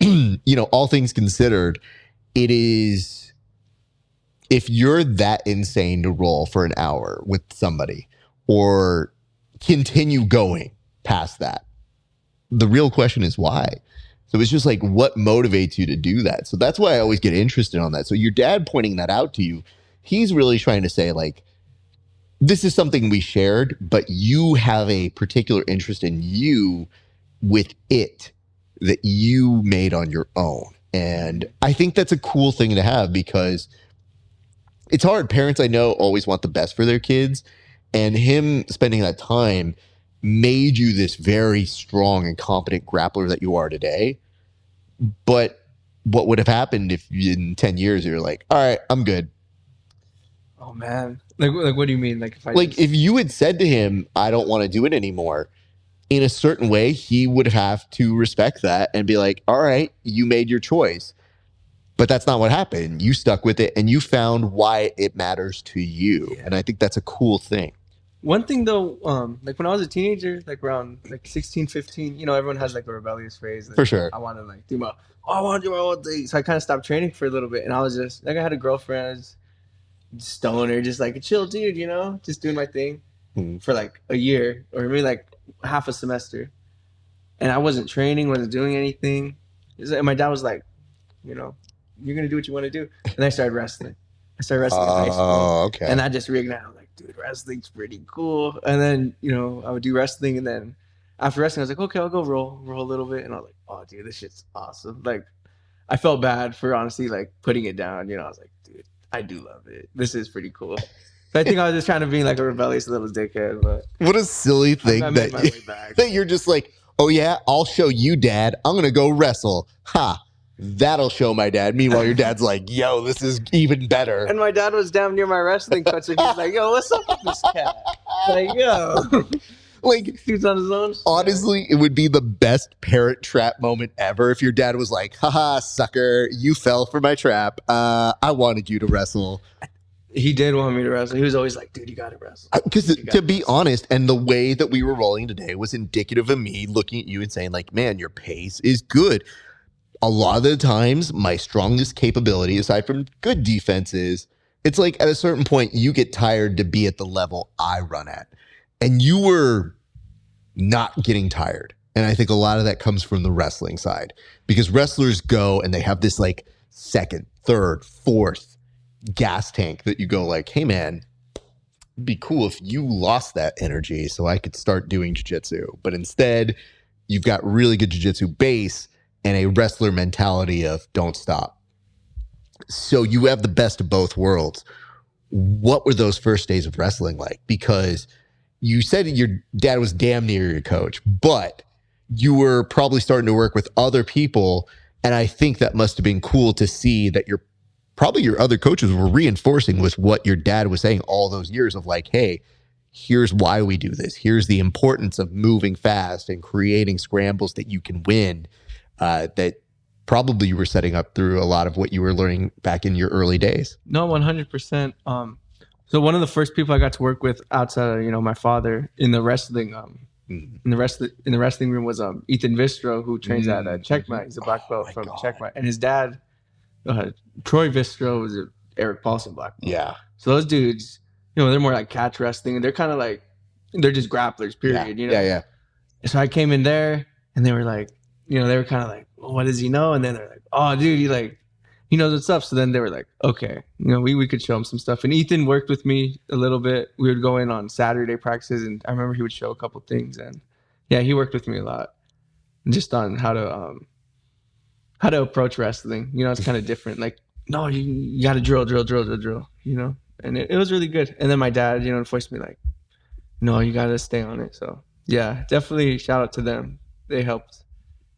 you know, all things considered, it is... if you're that insane to roll for an hour with somebody or continue going past that, the real question is why? So it's just like, what motivates you to do that? So that's why I always get interested on that. So your dad pointing that out to you, he's really trying to say like, this is something we shared, but you have a particular interest in you with it that you made on your own. And I think that's a cool thing to have because it's hard. Parents I know always want the best for their kids. And him spending that time made you this very strong and competent grappler that you are today. But what would have happened if in 10 years you're like, all right, I'm good. Oh man, like what do you mean? Like if I Like just if you had said to him, I don't want to do it anymore, in a certain way, he would have to respect that and be like, all right, you made your choice. But that's not what happened. You stuck with it and you found why it matters to you. yeah. And I think that's a cool thing. One thing though, like when I was a teenager, like around like 16, 15, you know, everyone has like a rebellious phase. Like, For sure. I want to like do my, oh, I want to do my own thing. So I kind of stopped training for a little bit, and I was just like, I had a girlfriend, I was stoner, just like a chill dude, you know, just doing my thing for like a year or maybe like half a semester, and I wasn't training, wasn't doing anything. And my dad was like, you know, you're gonna do what you want to do, and I started wrestling. I started wrestling in high school. Oh, okay. And I just reignited. I'm like, dude, wrestling's pretty cool. And then, you know, I would do wrestling. And then after wrestling, I was like, okay, I'll go roll a little bit. And I was like, oh, dude, this shit's awesome. Like, I felt bad for honestly, like, putting it down. You know, I was like, dude, I do love it. This is pretty cool. So I think I was just trying to be like a rebellious little dickhead. But what a silly thing I made my way back. that you're just like, oh, yeah, I'll show you, Dad. I'm going to go wrestle. Ha. That'll show my dad. Meanwhile, your dad's like, yo, this is even better. And my dad was down near my wrestling coach, so he's like, yo, what's up with this cat? Like, yo. Like, he's on his own. Honestly, it would be the best parent trap moment ever if your dad was like, haha, sucker, you fell for my trap. I wanted you to wrestle. He did want me to wrestle. He was always like, dude, you got to wrestle. Because to be honest, and the way that we were rolling today was indicative of me looking at you and saying like, man, your pace is good. A lot of the times, my strongest capability, aside from good defenses, it's like at a certain point, you get tired to be at the level I run at. And you were not getting tired. And I think a lot of that comes from the wrestling side. Because wrestlers go and they have this like second, third, fourth gas tank that you go like, hey man, it'd be cool if you lost that energy so I could start doing jiu-jitsu. But instead, you've got really good jiu-jitsu base and a wrestler mentality of don't stop. So you have the best of both worlds. What were those first days of wrestling like? Because you said your dad was damn near your coach, but you were probably starting to work with other people. And I think that must have been cool to see that your other coaches were reinforcing with what your dad was saying all those years of like, hey, here's why we do this. Here's the importance of moving fast and creating scrambles that you can win. That probably you were setting up through a lot of what you were learning back in your early days. No, 100%. So one of the first people I got to work with outside of, you know, my father in the wrestling, in the wrestling room was Ethan Vistro, who trains at Checkmate. He's a black belt from Checkmate, and his dad, Troy Vistro, was an Eric Paulson black belt. Yeah. So those dudes, you know, they're more like catch wrestling, and they're kind of like, they're just grapplers, period. Yeah. You know. Yeah. So I came in there, and they were like, you know, they were kind of like, well, what does he know? And then they're like, oh, dude, he knows what's up. So then they were like, okay, you know, we could show him some stuff. And Ethan worked with me a little bit. We would go in on Saturday practices, and I remember he would show a couple things. And yeah, he worked with me a lot, just on how to approach wrestling. You know, it's kind of different. Like, no, you got to drill. You know, and it was really good. And then my dad, you know, forced me like, no, you got to stay on it. So yeah, definitely shout out to them. They helped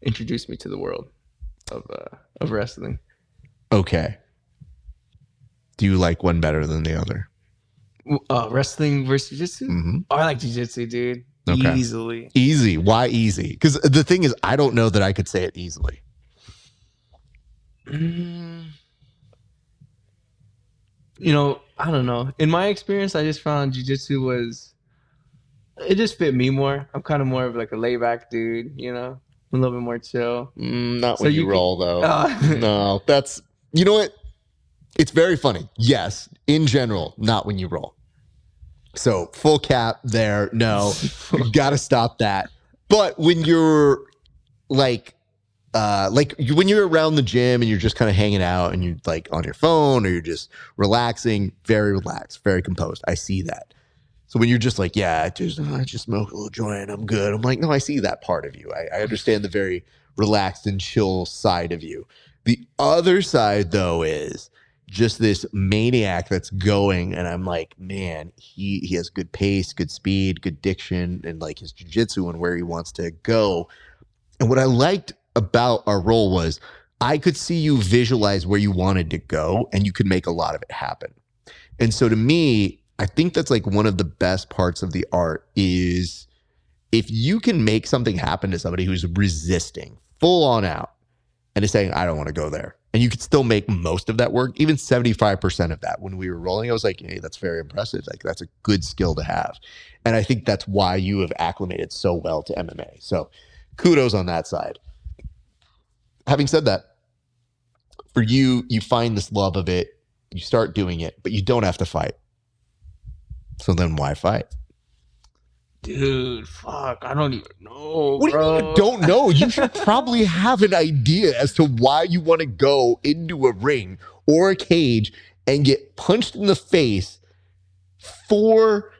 introduce me to the world of wrestling. Okay. Do you like one better than the other? Wrestling versus jiu-jitsu? Mm-hmm. Oh, I like jiu-jitsu, dude. Okay. Easily. Easy. Why easy? Because the thing is, I don't know that I could say it easily. You know, I don't know. In my experience, I just found jiu-jitsu it just fit me more. I'm kind of more of like a layback dude, you know? A little bit more chill. Not when you roll, though. No, that's... You know what? It's very funny. Yes, in general, not when you roll. So, full cap there. No, you got to stop that. But when you're when you're around the gym and you're just kind of hanging out and you're like on your phone or you're just relaxing, very relaxed, very composed. I see that. So when you're just like, yeah, I just smoke a little joint, I'm good. I'm like, no, I see that part of you. I understand the very relaxed and chill side of you. The other side, though, is just this maniac that's going, and I'm like, man, he has good pace, good speed, good diction, and like his jiu-jitsu and where he wants to go. And what I liked about our role was I could see you visualize where you wanted to go, and you could make a lot of it happen. And so to me, I think that's like one of the best parts of the art is if you can make something happen to somebody who's resisting full on out and is saying, I don't want to go there. And you could still make most of that work, even 75% of that. When we were rolling, I was like, hey, that's very impressive. Like, that's a good skill to have. And I think that's why you have acclimated so well to MMA. So kudos on that side. Having said that, for you, you find this love of it, you start doing it, but you don't have to fight. So then why fight? Dude, fuck, I don't even know, What bro. do you mean you don't know? You should probably have an idea as to why you want to go into a ring or a cage and get punched in the face for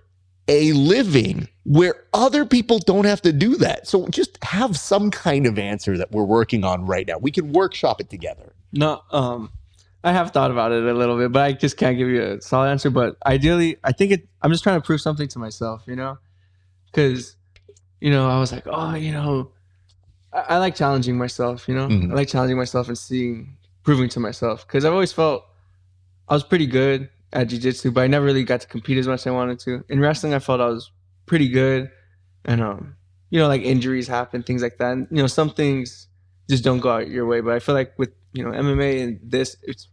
a living where other people don't have to do that. So just have some kind of answer that we're working on right now. We can workshop it together. No, I have thought about it a little bit, but I just can't give you a solid answer. But ideally, I'm just trying to prove something to myself, you know? Because, you know, I was like, oh, you know, I like challenging myself, you know? I like challenging myself and proving to myself. Because I've always felt I was pretty good at jiu-jitsu, but I never really got to compete as much as I wanted to. In wrestling, I felt I was pretty good. And, you know, like injuries happen, things like that. And, you know, some things just don't go out your way. But I feel like with, you know, MMA and this, it's,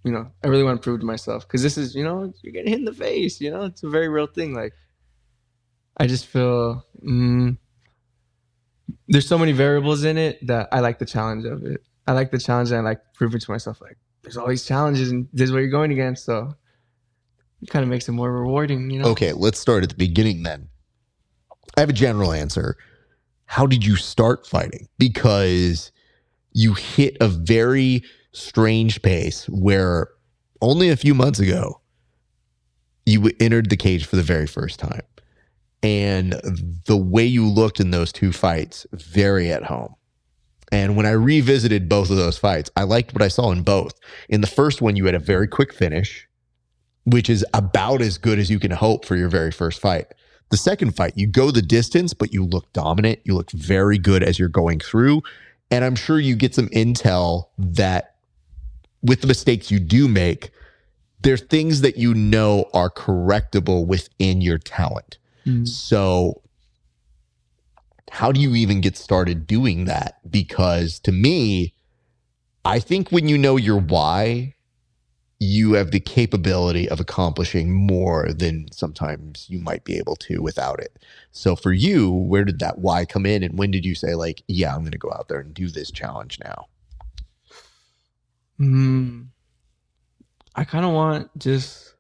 you know, I really want to prove to myself. Because this is, you know, you're getting hit in the face, you know? It's a very real thing. Like, I just feel there's so many variables in it that I like the challenge of it. I like the challenge and I like proving to myself, like, there's all these challenges and this is what you're going against. So it kind of makes it more rewarding, you know? Okay, let's start at the beginning then. I have a general answer. How did you start fighting? Because you hit a very strange pace where only a few months ago, you entered the cage for the very first time. And the way you looked in those two fights, very at home. And when I revisited both of those fights, I liked what I saw in both. In the first one, you had a very quick finish, which is about as good as you can hope for your very first fight. The second fight, you go the distance, but you look dominant. You look very good as you're going through. And I'm sure you get some intel that with the mistakes you do make, there are things that you know are correctable within your talent. So how do you even get started doing that? Because to me, I think when you know your why, you have the capability of accomplishing more than sometimes you might be able to without it. So for you, where did that why come in? And when did you say, like, yeah, I'm going to go out there and do this challenge now? I kind of want just,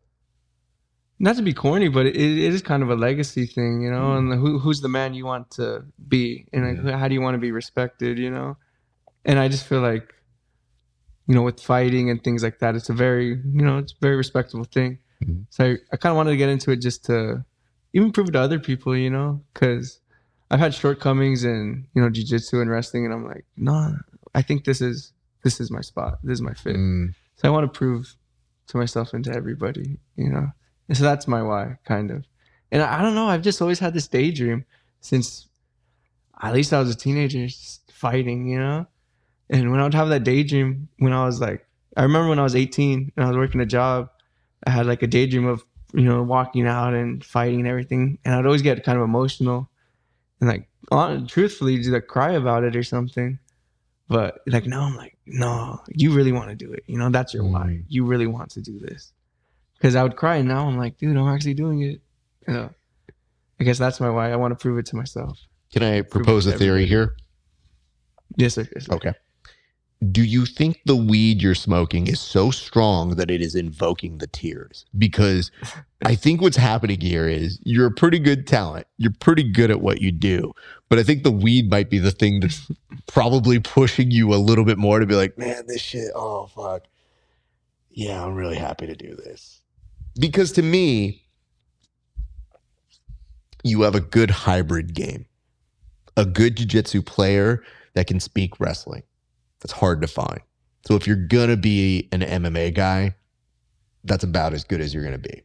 not to be corny, but it is kind of a legacy thing, you know, and who's the man you want to be, and like, how do you want to be respected, you know? And I just feel like, you know, with fighting and things like that, it's a very, you know, it's a very respectable thing. So I kind of wanted to get into it just to even prove it to other people, you know, because I've had shortcomings in, you know, jiu-jitsu and wrestling, and I'm like, no, I think this is my spot. This is my fit. So I want to prove to myself and to everybody, you know. And so that's my why, kind of. And I don't know, I've just always had this daydream since at least I was a teenager, just fighting, you know? And when I would have that daydream, when I was like, I remember when I was 18 and I was working a job, I had like a daydream of, you know, walking out and fighting and everything. And I'd always get kind of emotional and like, truthfully, just like cry about it or something. But like, now I'm like, no, you really want to do it. You know, that's your why. You really want to do this. Because I would cry, and now I'm like, dude, I'm actually doing it. You know, I guess that's my why. I want to prove it to myself. Can I propose a theory here? Yes, sir. Yes, sir. Okay. Do you think the weed you're smoking is so strong that it is invoking the tears? Because I think what's happening here is you're a pretty good talent. You're pretty good at what you do. But I think the weed might be the thing that's probably pushing you a little bit more to be like, man, this shit, oh, fuck. Yeah, I'm really happy to do this. Because to me, you have a good hybrid game. A good jiu-jitsu player that can speak wrestling. That's hard to find. So if you're going to be an MMA guy, that's about as good as you're going to be.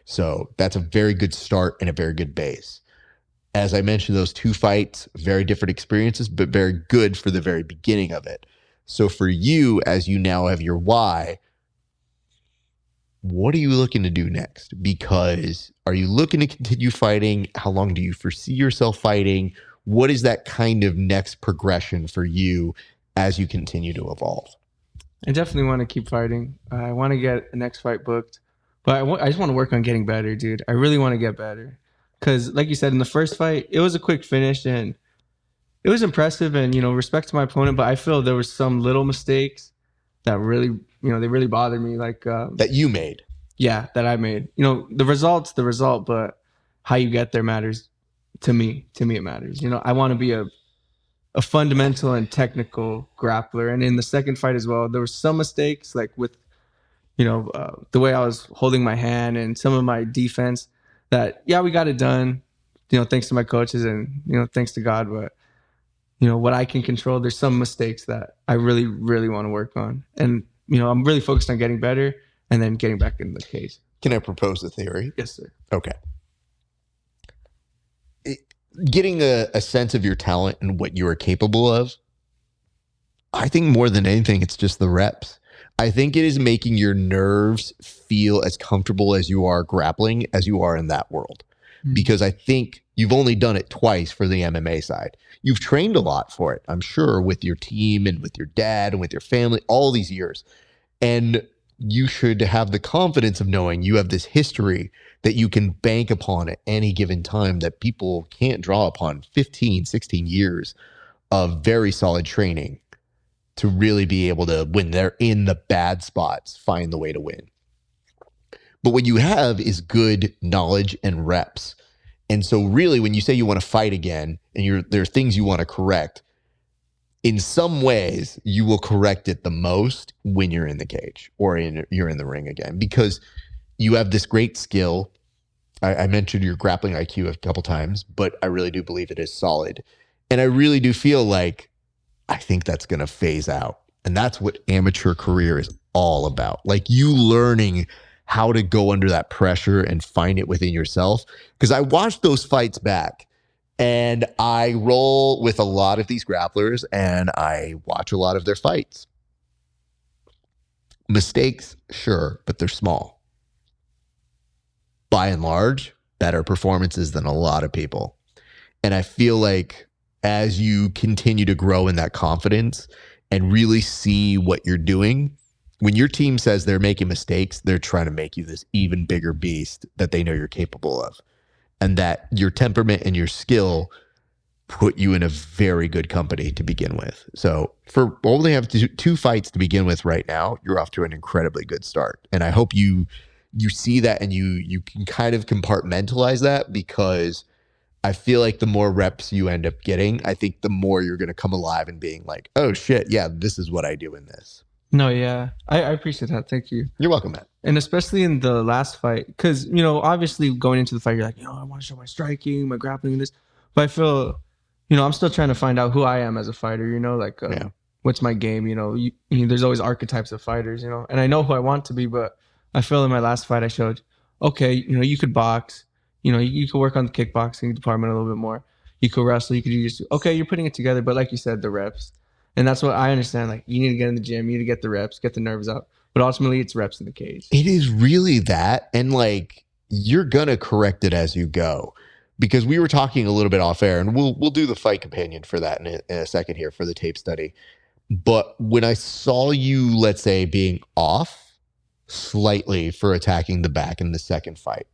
So that's a very good start and a very good base. As I mentioned, those two fights, very different experiences, but very good for the very beginning of it. So for you, as you now have your why, what are you looking to do next? Because are you looking to continue fighting? How long do you foresee yourself fighting? What is that kind of next progression for you as you continue to evolve? I definitely want to keep fighting. I want to get a next fight booked, but I just want to work on getting better, dude. I really want to get better. Because, like you said, in the first fight, it was a quick finish and it was impressive and, respect to my opponent, but I feel there was some little mistakes that really, they really bothered me. Like, That you made. yeah, that I made. The result's the result, but how you get there matters to me. To me, it matters. I want to be a fundamental and technical grappler. And in the second fight as well, there were some mistakes, like with, the way I was holding my hand and some of my defense that, yeah, we got it done, thanks to my coaches and, thanks to God. But, what I can control, there's some mistakes that I really, really want to work on. And, I'm really focused on getting better and then getting back in the cage. Can I propose a theory? Yes, sir. Okay. Getting a sense of your talent and what you are capable of, I think more than anything, it's just the reps. I think it is making your nerves feel as comfortable as you are grappling as you are in that world. Mm-hmm. Because I think you've only done it twice for the MMA side. You've trained a lot for it, I'm sure, with your team and with your dad and with your family, all these years. And you should have the confidence of knowing you have this history that you can bank upon at any given time that people can't draw upon. 15, 16 years of very solid training to really be able to, when they're in the bad spots, find the way to win. But what you have is good knowledge and reps. And so really, when you say you want to fight again and there are things you want to correct, in some ways, you will correct it the most when you're in the cage or you're in the ring again, because you have this great skill. I mentioned your grappling IQ a couple times, but I really do believe it is solid. And I really do feel like I think that's going to phase out. And that's what amateur career is all about. Like you learning how to go under that pressure and find it within yourself. Because I watched those fights back and I roll with a lot of these grapplers and I watch a lot of their fights. Mistakes, sure, but they're small. By and large, better performances than a lot of people. And I feel like as you continue to grow in that confidence and really see what you're doing, when your team says they're making mistakes, they're trying to make you this even bigger beast that they know you're capable of. And that your temperament and your skill put you in a very good company to begin with. So for only have two fights to begin with right now, you're off to an incredibly good start. And I hope you see that and you can kind of compartmentalize that, because I feel like the more reps you end up getting, I think the more you're going to come alive and being like, oh shit, yeah, this is what I do in this. No, yeah. I appreciate that. Thank you. You're welcome, Matt. And especially in the last fight, because, obviously going into the fight, you're like, I want to show my striking, my grappling, and this. But I feel, I'm still trying to find out who I am as a fighter, what's my game, there's always archetypes of fighters, and I know who I want to be, but I feel in my last fight I showed, okay, you could box, you could work on the kickboxing department a little bit more. You could wrestle, you could do jiu-jitsu. Okay, you're putting it together, but like you said, the reps. And that's what I understand. Like, you need to get in the gym, you need to get the reps, get the nerves out. But ultimately, it's reps in the cage. It is really that. And like, you're going to correct it as you go. Because we were talking a little bit off air, and we'll do the fight companion for that in a second here for the tape study. But when I saw you, let's say, being off slightly for attacking the back in the second fight,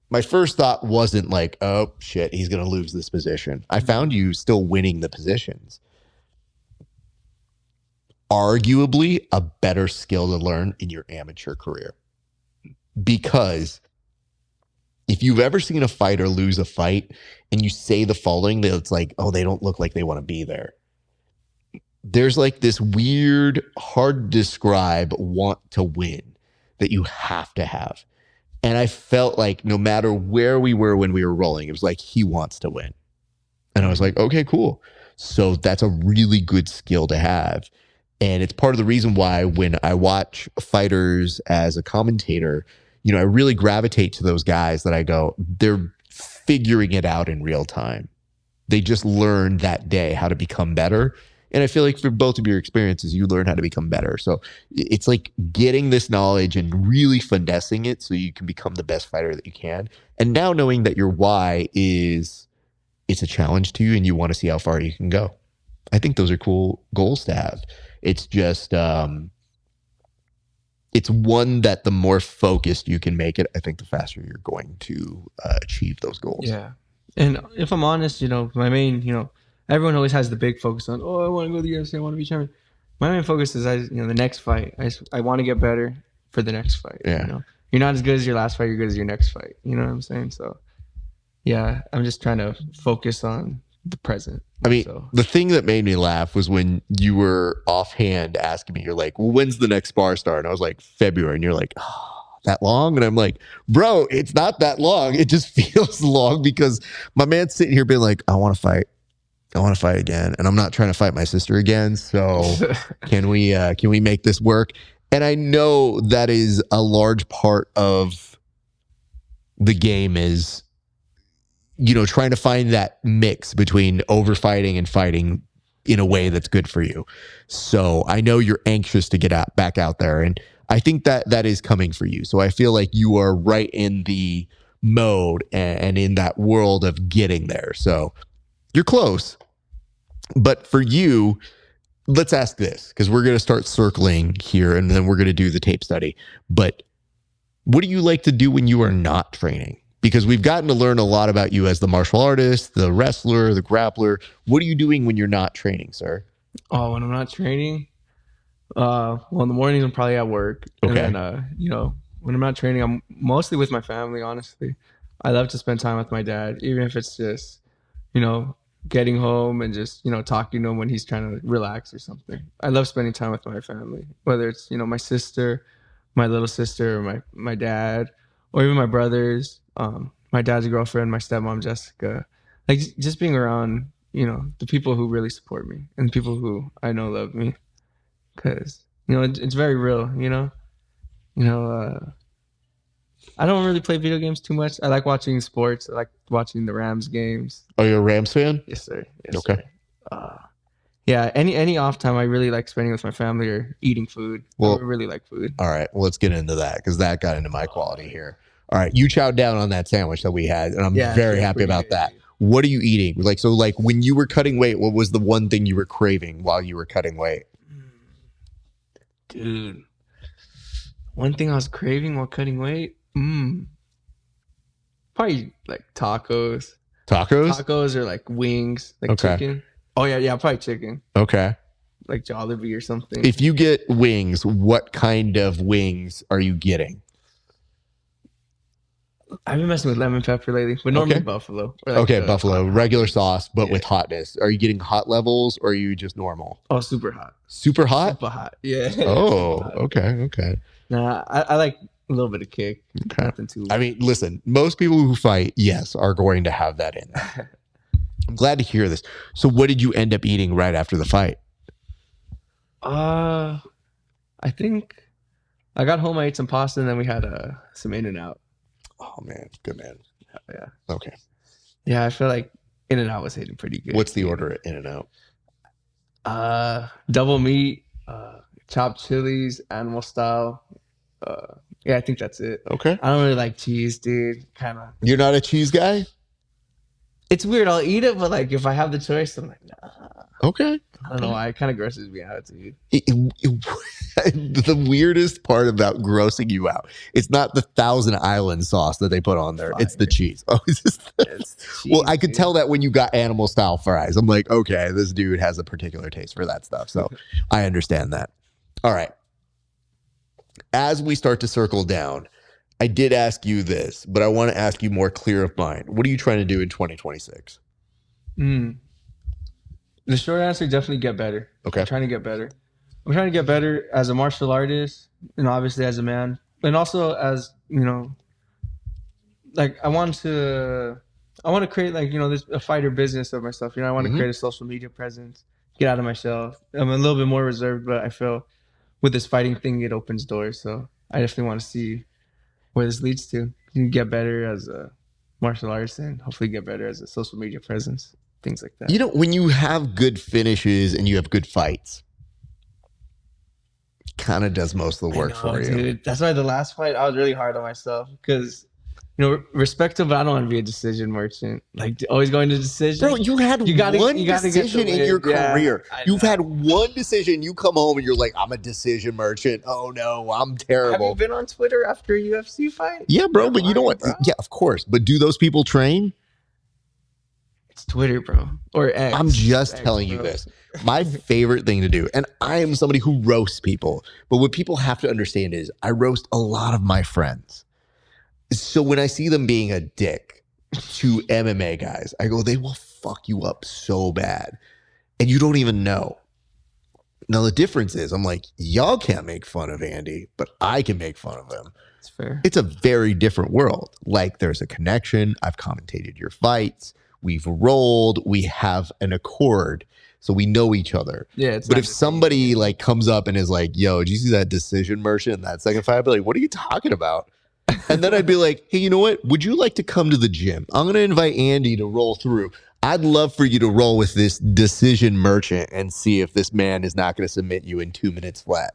my first thought wasn't like, oh, shit, he's going to lose this position. I found you still winning the positions. Arguably a better skill to learn in your amateur career. Because if you've ever seen a fighter lose a fight and you say the following, that it's like, oh, they don't look like they want to be there. There's like this weird, hard to describe want to win that you have to have. And I felt like no matter where we were when we were rolling, it was like, he wants to win. And I was like, okay, cool. So that's a really good skill to have. And it's part of the reason why when I watch fighters as a commentator, I really gravitate to those guys that I go, they're figuring it out in real time. They just learned that day how to become better. And I feel like for both of your experiences, you learn how to become better. So it's like getting this knowledge and really finessing it so you can become the best fighter that you can. And now knowing that your why is it's a challenge to you and you want to see how far you can go. I think those are cool goals to have. It's just it's one that the more focused you can make it, I think the faster you're going to achieve those goals. Yeah. And if I'm honest, my main, everyone always has the big focus on, oh, I want to go to the UFC, I want to be champion. My main focus is, the next fight. I want to get better for the next fight. Yeah. You're not as good as your last fight, you're good as your next fight. You know what I'm saying? So, yeah, I'm just trying to focus on the present. I mean, so. The thing that made me laugh was when you were offhand asking me, you're like, well, when's the next bar start? And I was like, February. And you're like, oh, that long? And I'm like, bro, it's not that long. It just feels long because my man's sitting here being like, I want to fight. I want to fight again. And I'm not trying to fight my sister again. So can we make this work? And I know that is a large part of the game is, trying to find that mix between overfighting and fighting in a way that's good for you. So I know you're anxious to get back out there. And I think that is coming for you. So I feel like you are right in the mode and in that world of getting there. So you're close. But for you, let's ask this, because we're going to start circling here and then we're going to do the tape study. But what do you like to do when you are not training? Because we've gotten to learn a lot about you as the martial artist, the wrestler, the grappler. What are you doing when you're not training, sir? Oh, when I'm not training, well, in the mornings I'm probably at work. Okay. And then, when I'm not training, I'm mostly with my family, honestly. I love to spend time with my dad, even if it's just, getting home and just, talking to him when he's trying to relax or something. I love spending time with my family, whether it's, my sister, my little sister, or my dad, or even my brothers, my dad's girlfriend, my stepmom, Jessica. Like just being around, the people who really support me and the people who I know love me. Because, it's very real, I don't really play video games too much. I like watching sports. I like watching the Rams games. Are you a Rams fan? Yes, sir. Yes, Okay. Sir. Yeah, any off time I really like spending with my family or eating food. Well, I really like food. All right. Well, let's get into that because that got into my quality here. All right. You chowed down on that sandwich that we had, and I'm very happy about that. What are you eating? Like when you were cutting weight, what was the one thing you were craving while you were cutting weight? Dude, one thing I was craving while cutting weight? Probably like tacos. Tacos? Tacos or like wings, like chicken. Oh, yeah, probably chicken. Okay. Like Jollibee or something. If you get wings, what kind of wings are you getting? I've been messing with lemon pepper lately, but normally buffalo. Like buffalo, regular sauce, but with hotness. Are you getting hot levels or are you just normal? Oh, super hot. Super hot? Super hot, yeah. Oh, okay. Nah, I like a little bit of kick. Okay. Nothing too. I mean, listen, most people who fight, yes, are going to have that in there. I'm glad to hear this. So what did you end up eating right after the fight? I think I got home, I ate some pasta, and then we had some In-N-Out. Oh, man. Good man. Yeah. Okay. Yeah, I feel like In-N-Out was hitting pretty good. What's the order at In-N-Out? Double meat, chopped chilies, animal style. Yeah, I think that's it. Okay. I don't really like cheese, dude. Kind of. You're not a cheese guy? It's weird. I'll eat it, but like if I have the choice, I'm like, nah. Okay. I don't know why. It kind of grosses me out, dude. The weirdest part about grossing you out, it's not the Thousand Island sauce that they put on there. Fire. It's the cheese. Oh, it's cheese, well, I could tell that when you got animal style fries. I'm like, okay, this dude has a particular taste for that stuff. So I understand that. All right. As we start to circle down, I did ask you this, but I want to ask you more clear of mind. What are you trying to do in 2026? The short answer, definitely get better. Okay. I'm trying to get better. I'm trying to get better as a martial artist and obviously as a man. And also as, like I want to create like, this a fighter business of myself. I want to create a social media presence, get out of my shell. I'm a little bit more reserved, but I feel with this fighting thing, it opens doors. So I definitely want to see where this leads to. You can get better as a martial artist and hopefully get better as a social media presence. things like that. You know, when you have good finishes and you have good fights, kind of does most of the work for you. Dude. That's why the last fight I was really hard on myself because respect to, but I don't want to be a decision merchant. Like always going to decision. Bro, you had one decision in your career. You've had one decision. You come home and you're like, I'm a decision merchant. Oh no, I'm terrible. Have you been on Twitter after a UFC fight? Yeah, bro, but you know what? Bro? Yeah, of course. But do those people train? It's Twitter, bro. Or X. I'm just telling you this. My favorite thing to do, and I am somebody who roasts people, but what people have to understand is I roast a lot of my friends. So when I see them being a dick to MMA guys, I go, they will fuck you up so bad. And you don't even know. Now, the difference is, I'm like, y'all can't make fun of Andy, but I can make fun of him. It's fair. It's a very different world. Like, there's a connection. I've commentated your fights. We've rolled. We have an accord. So we know each other. Yeah. But if somebody like comes up and is like, yo, did you see that decision merchant in that second fight? I'd be like, what are you talking about? And then I'd be like, hey, you know what? Would you like to come to the gym? I'm going to invite Andy to roll through. I'd love for you to roll with this decision merchant and see if this man is not going to submit you in 2 minutes flat.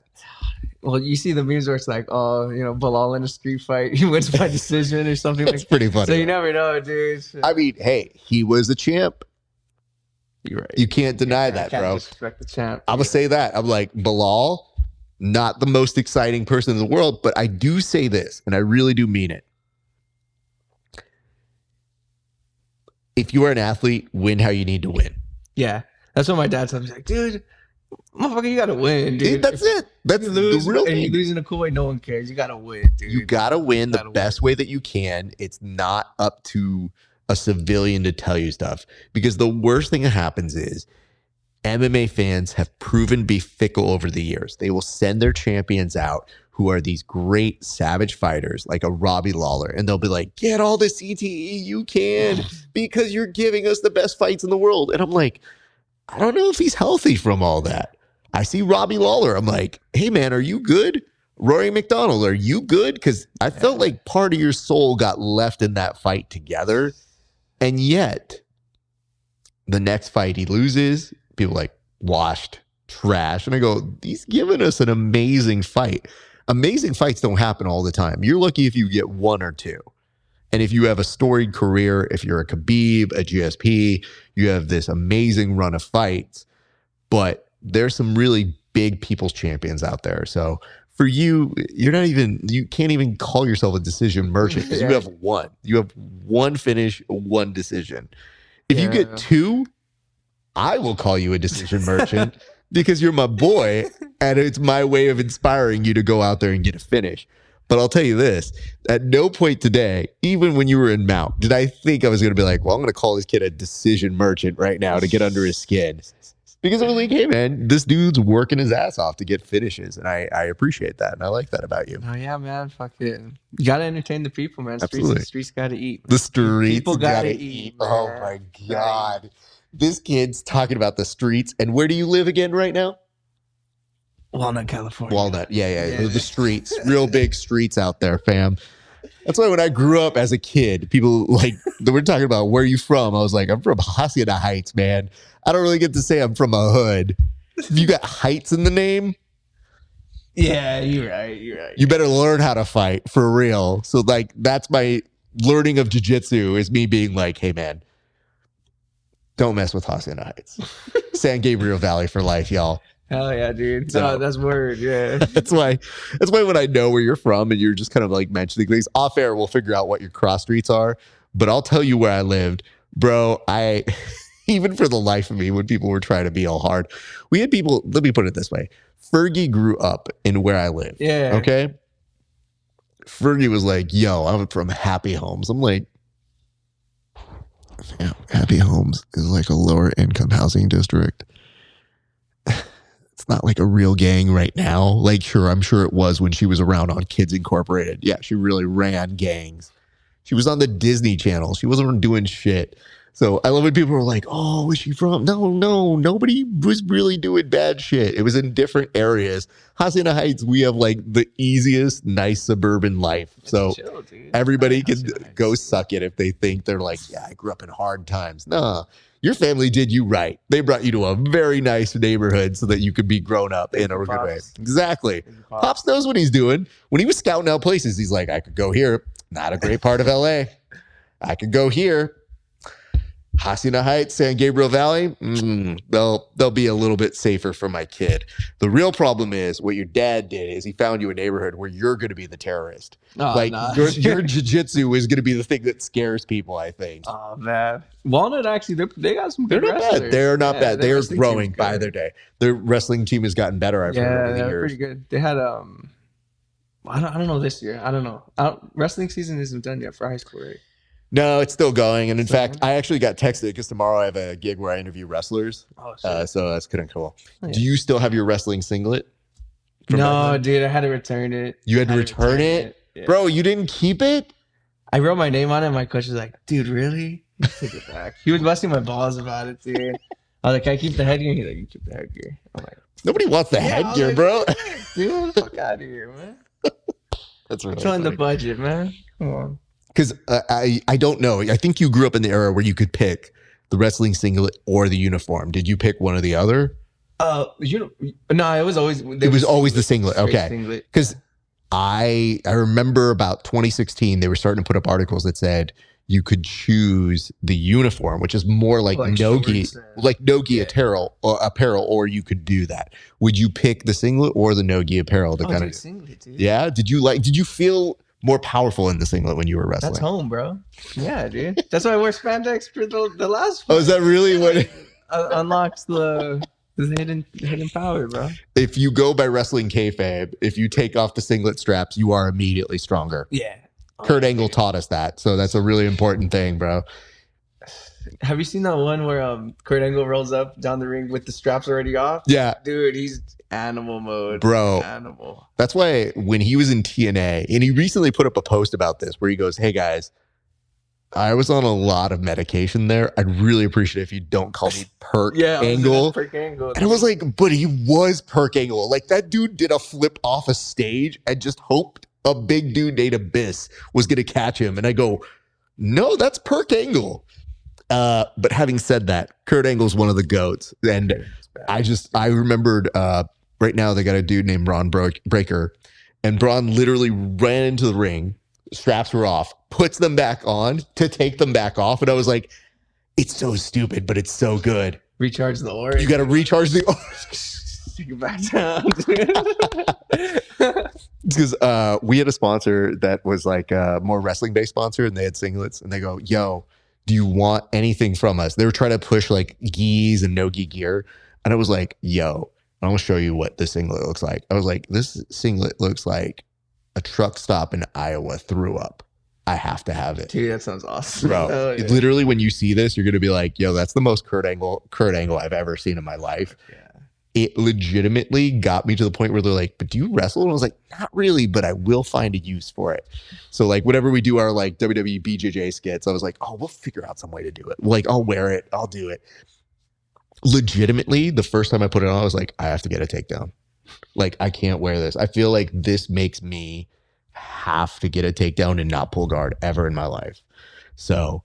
Well, you see the memes where it's like, oh, Bilal in a street fight, he wins by decision or something. That's pretty funny. So you never know, dude. I mean, hey, he was the champ. You're right. You can't deny that, bro. Disrespect the champ. I'm going to say that. I'm like, Bilal, not the most exciting person in the world, but I do say this, and I really do mean it. If you are an athlete, win how you need to win. Yeah. That's what my dad told me. He's like, dude, motherfucker, you got to win, dude. That's it. That's the real thing. And you lose in a cool way, no one cares. You got to win, dude. You got to win the best way that you can. It's not up to a civilian to tell you stuff. Because the worst thing that happens is MMA fans have proven to be fickle over the years. They will send their champions out who are these great savage fighters like a Robbie Lawler, and they'll be like, get all the CTE you can because you're giving us the best fights in the world. And I'm like, I don't know if he's healthy from all that. I see Robbie Lawler. I'm like, hey, man, are you good? Rory McDonald, are you good? Because I felt like part of your soul got left in that fight together. And yet, the next fight he loses, people like washed, trash. And I go, he's giving us an amazing fight. Amazing fights don't happen all the time. You're lucky if you get one or two. And if you have a storied career, if you're a Khabib, a GSP, you have this amazing run of fights. But there's some really big people's champions out there. So for you, you can't even call yourself a decision merchant because you have one. You have one finish, one decision. If you get two, I will call you a decision merchant because you're my boy and it's my way of inspiring you to go out there and get a finish. But I'll tell you this, at no point today, even when you were in Mount, did I think I was going to be like, well, I'm going to call this kid a decision merchant right now to get under his skin. Because I was like, hey, man, this dude's working his ass off to get finishes. And I appreciate that. And I like that about you. Oh, yeah, man. Fuck it. You got to entertain the people, man. Absolutely. Streets got to eat. The streets people got to eat. Man. Oh, my God. This kid's talking about the streets. And where do you live again right now? Walnut, California. Walnut. Yeah. The streets. Real big streets out there, fam. That's why when I grew up as a kid, people like, they were talking about where you from. I was like, I'm from Hacienda Heights, man. I don't really get to say I'm from a hood. If you got Heights in the name. Yeah, you're right. You better learn how to fight for real. So like, that's my learning of jiu-jitsu is me being like, hey man, don't mess with Hacienda Heights. San Gabriel Valley for life, y'all. Hell yeah, dude. No, that's word. Yeah. That's why when I know where you're from and you're just kind of like mentioning things off air, we'll figure out what your cross streets are. But I'll tell you where I lived, bro. Even for the life of me, when people were trying to be all hard, we had people, let me put it this way. Fergie grew up in where I live. Yeah. Okay. Fergie was like, yo, I'm from Happy Homes. I'm like, yeah, Happy Homes is like a lower income housing district. It's not like a real gang right now. Like, sure, I'm sure it was when she was around on Kids Incorporated. Yeah, she really ran gangs. She was on the Disney Channel. She wasn't doing shit. So I love when people were like, oh, where's she from? No, nobody was really doing bad shit. It was in different areas. Hacienda Heights, we have like the easiest, nice suburban life. So everybody can go suck it if they think they're like, yeah, I grew up in hard times. No, your family did you right. They brought you to a very nice neighborhood so that you could be grown up Thank in a you, good way. Pops. Exactly. Thank you, Pops knows what he's doing. When he was scouting out places, he's like, I could go here. Not a great part of LA. I could go here. Hacienda Heights, San Gabriel Valley, they'll be a little bit safer for my kid. The real problem is what your dad did is he found you a neighborhood where you're going to be the terrorist. Oh, like nah. your jiu-jitsu is going to be the thing that scares people, I think. Oh man, Walnut actually they got some They're good not wrestlers. bad. They're not bad. They their are wrestling growing team's by good. their day. Their wrestling team has gotten better, I've heard, over the they're years. pretty good. They had I don't know this year. I don't know. Wrestling season isn't done yet for high school, right? No, it's still going. And in fact, I actually got texted because tomorrow I have a gig where I interview wrestlers. Oh, shit. So that's kind of cool. Oh, yeah. Do you still have your wrestling singlet? from No, wrestling? dude, I had to return it. You had to return it? Yeah. Bro, you didn't keep it? I wrote my name on it. And my coach was like, "Dude, really? Take it back." He was busting my balls about it, dude. I was like, "Can I keep the headgear?" He's like, "You keep the headgear." I'm like, Nobody wants the Yeah, I was headgear, like, bro. "Dude, fuck out of here, man." That's really Filling the funny. budget, man. Come on. Because I don't know. I think you grew up in the era where you could pick the wrestling singlet or the uniform. Did you pick one or the other? No, it was always. It was always the singlet. Straight Okay. singlet. Because I remember about 2016, they were starting to put up articles that said you could choose the uniform, which is more like Like no-gi, shorts and- like no-gi Yeah. apparel, or you could do that. Would you pick the singlet or the no-gi apparel to Oh, kind dude, of? singlet, dude. Yeah. Did you feel more powerful in the singlet when you were wrestling? That's home, bro. Yeah, dude. That's why I wear spandex for the last. Oh, is that really what? Unlocks the hidden power, bro? If you go by wrestling kayfabe, if you take off the singlet straps, you are immediately stronger. Yeah. Kurt Angle taught us that, so that's a really important thing, bro. Have you seen that one where Kurt Angle rolls up down the ring with the straps already off? Yeah, Dude, he's animal mode, Bro. Animal. that's why when he was in TNA, and he recently put up a post about this where he goes, "Hey guys, I was on a lot of medication there. I'd really appreciate it if you don't call me Perk Yeah, Angle." Perk Angle. And I was like, but he was Perk Angle. Like, that dude did a flip off a stage and just hoped a big dude named Abyss was going to catch him. And I go, no, that's Perk Angle. But having said that, Kurt Angle's one of the GOATs. And I remembered right now they got a dude named Braun Breaker. And Braun literally ran into the ring. Straps were off, puts them back on to take them back off. And I was like, it's so stupid, but it's so good. Recharge the aura. You got to recharge the... Take it back down, dude. Because we had a sponsor that was like a more wrestling based sponsor, and they had singlets, and they go, "Yo, do you want anything from us?" They were trying to push like gis and no gi gear, and I was like, "Yo, I'm gonna show you what this singlet looks like." I was like, "This singlet looks like a truck stop in Iowa threw up. I have to have it." Dude, that sounds awesome. Bro, Oh, yeah. literally, when you see this, you're gonna be like, "Yo, that's the most Kurt Angle I've ever seen in my life." Yeah. It legitimately got me to the point where they're like, "But do you wrestle?" And I was like, "Not really, but I will find a use for it." So like whenever we do our like WWE BJJ skits, I was like, "Oh, we'll figure out some way to do it. Like, I'll wear it. I'll do it." Legitimately, the first time I put it on, I was like, I have to get a takedown. Like, I can't wear this. I feel like this makes me have to get a takedown and not pull guard ever in my life. So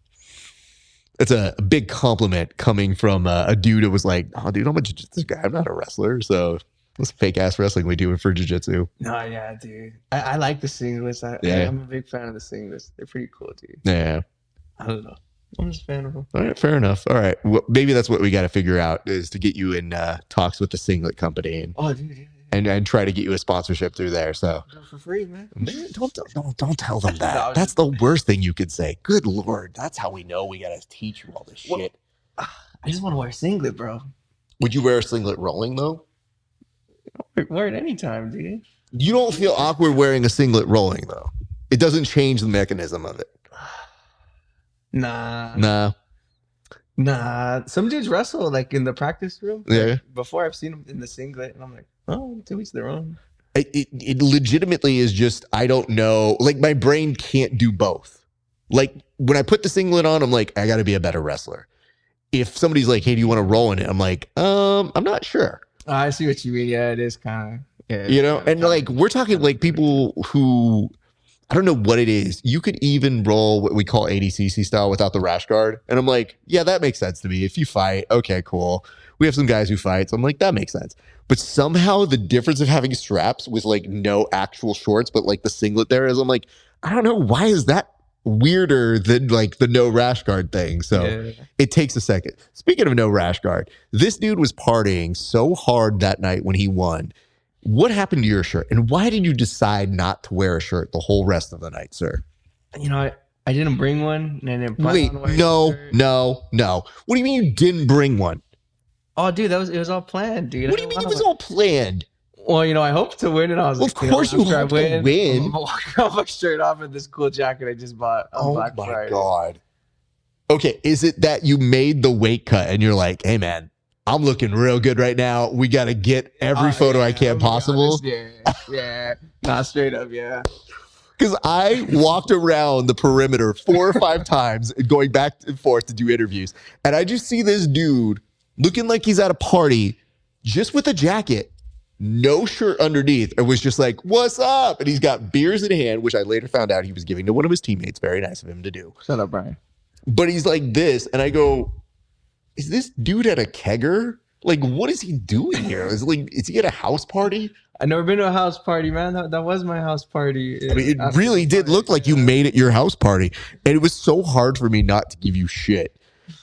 it's a big compliment coming from a dude who was like, "Oh, dude, I'm a jiu-jitsu guy. I'm not a wrestler." So this fake ass wrestling we do it for jiu-jitsu. No, yeah, dude. I like the singlets. Yeah. I'm a big fan of the singlets. They're pretty cool, dude. Yeah. I don't know. I'm just a fan of them. All right, fair enough. All right. Well, maybe that's what we got to figure out is to get you in talks with the singlet company Oh, dude, yeah. and try to get you a sponsorship through there. So Do it for free, man. man, don't tell them No, that. I was That's the worst thing you could say. Good Lord. That's how we know we got to teach you all this Well- shit. I just want to wear a singlet, bro. Would you wear a singlet rolling though? Wear it anytime, dude. You don't feel awkward wearing a singlet rolling though. It doesn't change the mechanism of it. Nah. Some dudes wrestle like in the practice room. Yeah. Like, before I've seen them in the singlet, and I'm like, oh, to each their own. It legitimately is just, I don't know. Like, my brain can't do both. Like, when I put the singlet on, I'm like, I got to be a better wrestler. If somebody's like, "Hey, do you want to roll in it?" I'm like, I'm not sure. I see what you mean. Yeah, it is kind of. Yeah, You know, and like, we're talking like people who I don't know what it is. You could even roll what we call ADCC style without the rash guard. And I'm like, yeah, that makes sense to me. If you fight, okay, cool. We have some guys who fight. So I'm like, that makes sense. But somehow the difference of having straps with like no actual shorts, but like the singlet there is, I'm like, I don't know. Why is that weirder than like the no rash guard thing? So it takes a second. Speaking of no rash guard, this dude was partying so hard that night when he won. What happened to your shirt, and why did you decide not to wear a shirt the whole rest of the night, sir? I didn't bring one, and I didn't plan Wait, on wearing no. a shirt. What do you mean you didn't bring one? Oh, dude, it was all planned, dude. What do you mean it was all planned? Well, I hope to win, and I was Well, like, of course you after I hope to win. I'm walking off my shirt off in this cool jacket I just bought on Black Friday. God. Okay, is it that you made the weight cut and you're like, hey man, I'm looking real good right now. We got to get every photo I can possible. Yeah. Not straight up, yeah. Because I walked around the perimeter 4 or 5 times going back and forth to do interviews. And I just see this dude looking like he's at a party just with a jacket, no shirt underneath. And was just like, what's up? And he's got beers in hand, which I later found out he was giving to one of his teammates. Very nice of him to do. Shut up, Brian. But he's like this. And I go, is this dude at a kegger? Like, what is he doing here? Is he at a house party? I've never been to a house party, man. That was my house party. I mean, it really did look like you made it your house party. And it was so hard for me not to give you shit,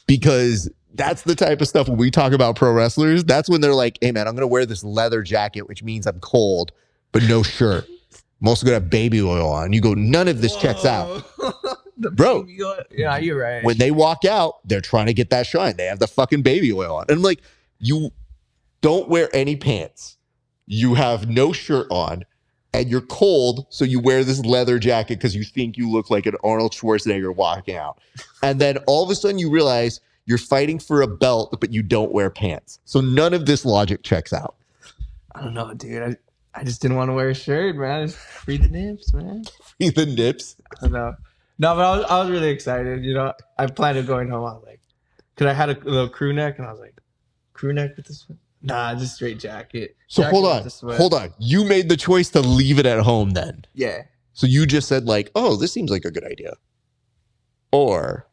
because that's the type of stuff when we talk about pro wrestlers, that's when they're like, hey, man, I'm going to wear this leather jacket, which means I'm cold, but no shirt. I'm also going to have baby oil on. You go, none of this checks out. Bro, yeah, you're right. When they walk out, they're trying to get that shine. They have the fucking baby oil on. And I'm like, you don't wear any pants. You have no shirt on, and you're cold, so you wear this leather jacket because you think you look like an Arnold Schwarzenegger walking out. And then all of a sudden you realize you're fighting for a belt, but you don't wear pants. So none of this logic checks out. I don't know, dude. I just didn't want to wear a shirt, man. Just free the nips, man. Free the nips? I don't know. No, but I was really excited. I planned on going home. I was like, because I had a little crew neck, and I was like, crew neck with this one? Nah, just straight jacket. So jacket hold on. You made the choice to leave it at home then. Yeah. So you just said like, oh, this seems like a good idea. Or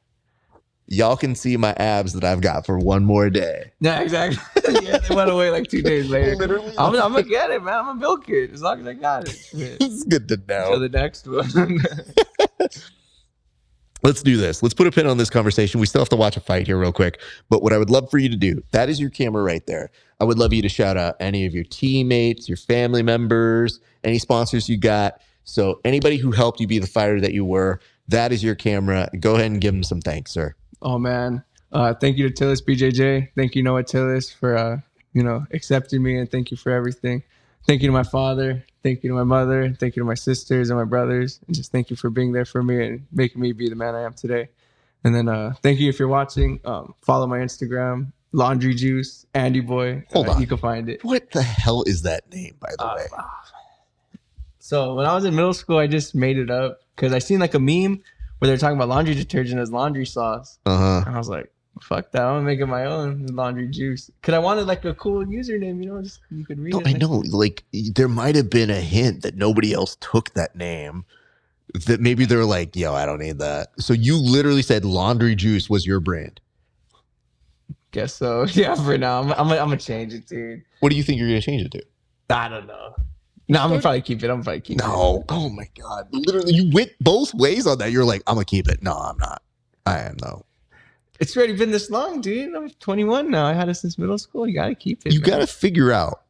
y'all can see my abs that I've got for one more day. Yeah, exactly. Yeah, they went away like 2 days later. Literally. I'm going to get it, man. I'm a milk kid as long as I got it. It's good to know. So the next one. Let's do this. Let's put a pin on this conversation. We still have to watch a fight here real quick. But what I would love for you to do, that is your camera right there. I would love you to shout out any of your teammates, your family members, any sponsors you got. So anybody who helped you be the fighter that you were, that is your camera. Go ahead and give them some thanks, sir. Oh, man. Thank you to Tillis BJJ. Thank you, Noah Tillis, for, accepting me, and thank you for everything. Thank you to my father. Thank you to my mother. Thank you to my sisters and my brothers. And just thank you for being there for me and making me be the man I am today. And then thank you if you're watching. Follow my Instagram, Laundry Juice, Andy Boy. Hold on. You can find it. What the hell is that name, by the way? So when I was in middle school, I just made it up because I seen like a meme where they're talking about laundry detergent as laundry sauce. Uh-huh. And I was like, fuck that. I'm going to make it my own, Laundry Juice. Because I wanted like a cool username, just you could read it. I know. Like, there might have been a hint that nobody else took that name. That maybe they're like, yo, I don't need that. So you literally said Laundry Juice was your brand. Guess so. Yeah, for now. I'm gonna change it, dude. What do you think you're going to change it to? I don't know. No, I'm going to probably keep it. No. Oh, my God. Literally, you went both ways on that. You're like, I'm going to keep it. No, I'm not. I am, though. It's already been this long, dude. I'm 21 now. I had it since middle school. You got to keep it. You got to figure out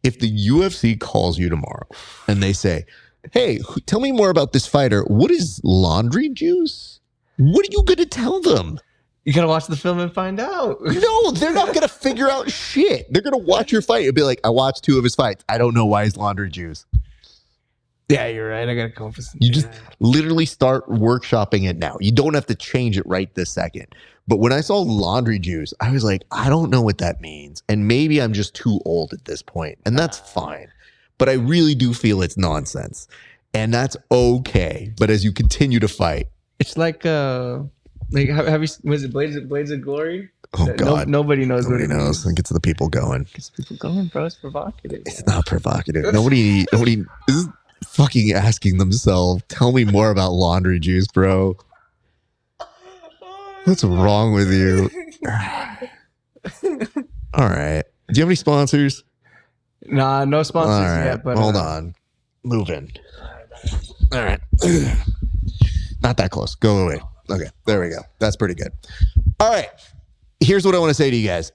if the UFC calls you tomorrow and they say, hey, tell me more about this fighter. What is Laundry Juice? What are you going to tell them? You got to watch the film and find out. No, they're not going to figure out shit. They're going to watch your fight and be like, I watched 2 of his fights. I don't know why he's Laundry Juice. Yeah, you're right. I got to come for some. You just literally start workshopping it now. You don't have to change it right this second. But when I saw Laundry Juice, I was like, I don't know what that means. And maybe I'm just too old at this point. And that's fine. But I really do feel it's nonsense. And that's okay. But as you continue to fight. It's like have you, was it Blades of Glory? Oh, God. Nobody knows what it knows. It gets the people going. Gets people going, bro. It's provocative. It's not provocative. Nobody fucking asking themselves, tell me more about laundry juice, bro. What's wrong with you? All right. Do you have any sponsors? Nah, no sponsors All right. yet. But Hold on. Moving. All right. Not that close. Go away. Okay. There we go. That's pretty good. All right. Here's what I want to say to you guys.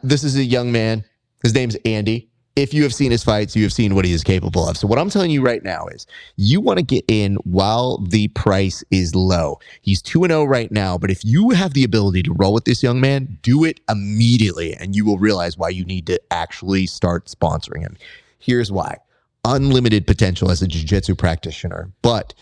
This is a young man. His name's Andy. If you have seen his fights, you have seen what he is capable of. So what I'm telling you right now is you want to get in while the price is low. He's 2-0 right now, but if you have the ability to roll with this young man, do it immediately, and you will realize why you need to actually start sponsoring him. Here's why. Unlimited potential as a jiu-jitsu practitioner, but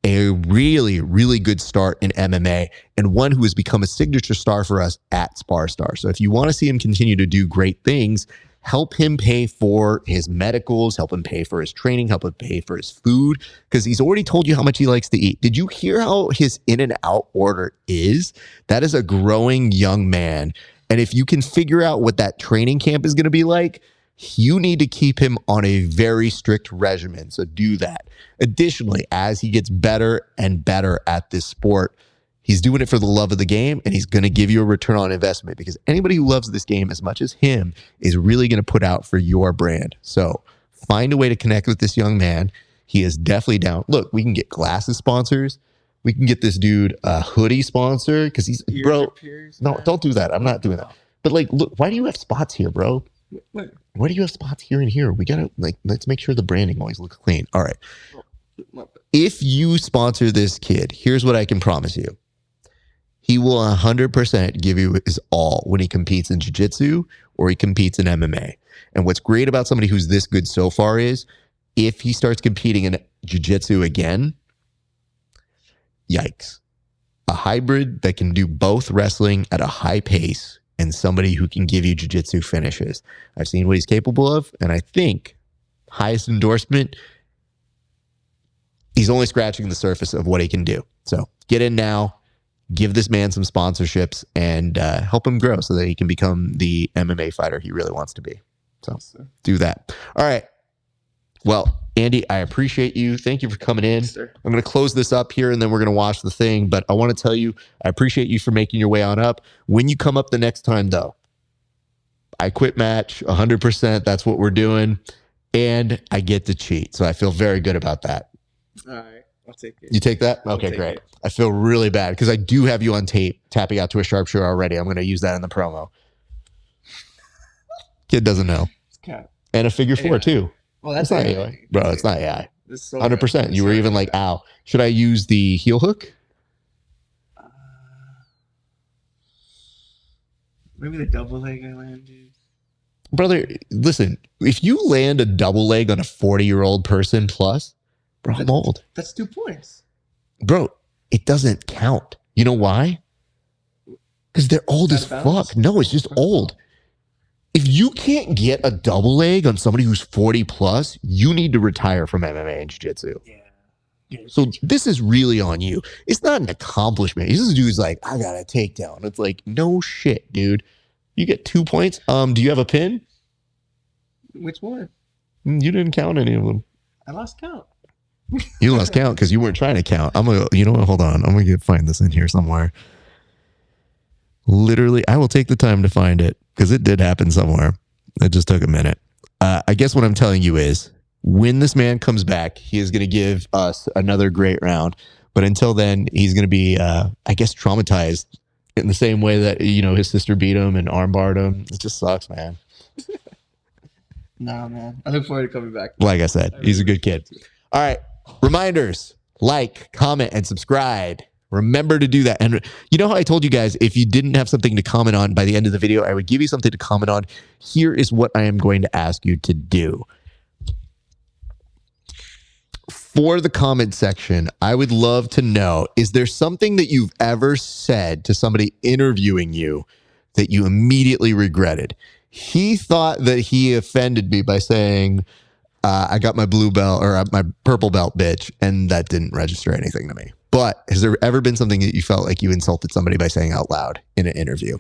a really, really good start in MMA, and one who has become a signature star for us at SparStar. So if you want to see him continue to do great things, help him pay for his medicals, help him pay for his training, help him pay for his food, because he's already told you how much he likes to eat. Did you hear how his in and out order is? That is a growing young man. And if you can figure out what that training camp is going to be like, you need to keep him on a very strict regimen. So do that. Additionally, as he gets better and better at this sport, he's doing it for the love of the game, and he's going to give you a return on investment, because anybody who loves this game as much as him is really going to put out for your brand. So find a way to connect with this young man. He is definitely down. Look, we can get glasses sponsors. We can get this dude a hoodie sponsor, because he's, bro, no, don't do that. I'm not doing that. But like, look, why do you have spots here, bro? Why do you have spots here and here? We got to, like, let's make sure the branding always looks clean. All right. If you sponsor this kid, here's what I can promise you. He will 100% give you his all when he competes in jiu-jitsu or he competes in MMA. And what's great about somebody who's this good so far is if he starts competing in jiu-jitsu again, yikes. A hybrid that can do both wrestling at a high pace and somebody who can give you jiu-jitsu finishes. I've seen what he's capable of, and I think highest endorsement, he's only scratching the surface of what he can do. So get in now. Give this man some sponsorships and help him grow so that he can become the MMA fighter he really wants to be. So do that. All right. Well, Andy, I appreciate you. Thank you for coming in. Yes, sir. I'm going to close this up here and then we're going to watch the thing. But I want to tell you, I appreciate you for making your way on up. When you come up the next time, though, I quit match 100%. That's what we're doing. And I get to cheat. So I feel very good about that. All right. I'll take it. You take that? Okay, great. It. I feel really bad because I do have you on tape tapping out to a sharpshooter already. I'm going to use that in the promo. Kid doesn't know. And a figure four, too. Well, that's not AI. Bro, it's not AI. This is so 100%. You were even like, ow. Should I use the heel hook? Maybe the double leg I landed. Brother, listen. If you land a double leg on a 40-year-old person plus, bro, I'm old. That's 2 points. Bro, it doesn't count. You know why? Because they're old as fuck. No, it's just old. If you can't get a double leg on somebody who's 40 plus, you need to retire from MMA and jiu-jitsu. Yeah. So this is really on you. It's not an accomplishment. This dude's like, I got a takedown. It's like, no shit, dude. You get 2 points. Do you have a pin? Which one? You didn't count any of them. I lost count. You lost count because you weren't trying to count. You know what? Hold on. I'm gonna find this in here somewhere. Literally, I will take the time to find it because it did happen somewhere. It just took a minute. I guess what I'm telling you is when this man comes back, he is going to give us another great round. But until then, he's going to be, I guess, traumatized in the same way that, you know, his sister beat him and armbarred him. It just sucks, man. Nah, man. I look forward to coming back. Like I said, he's a good kid. All right. Reminders, like, comment, and subscribe. Remember to do that. And you know how I told you guys, if you didn't have something to comment on by the end of the video, I would give you something to comment on. Here is what I am going to ask you to do. For the comment section, I would love to know, is there something that you've ever said to somebody interviewing you that you immediately regretted? He thought that he offended me by saying, I got my blue belt or my purple belt, bitch, and that didn't register anything to me. But has there ever been something that you felt like you insulted somebody by saying out loud in an interview?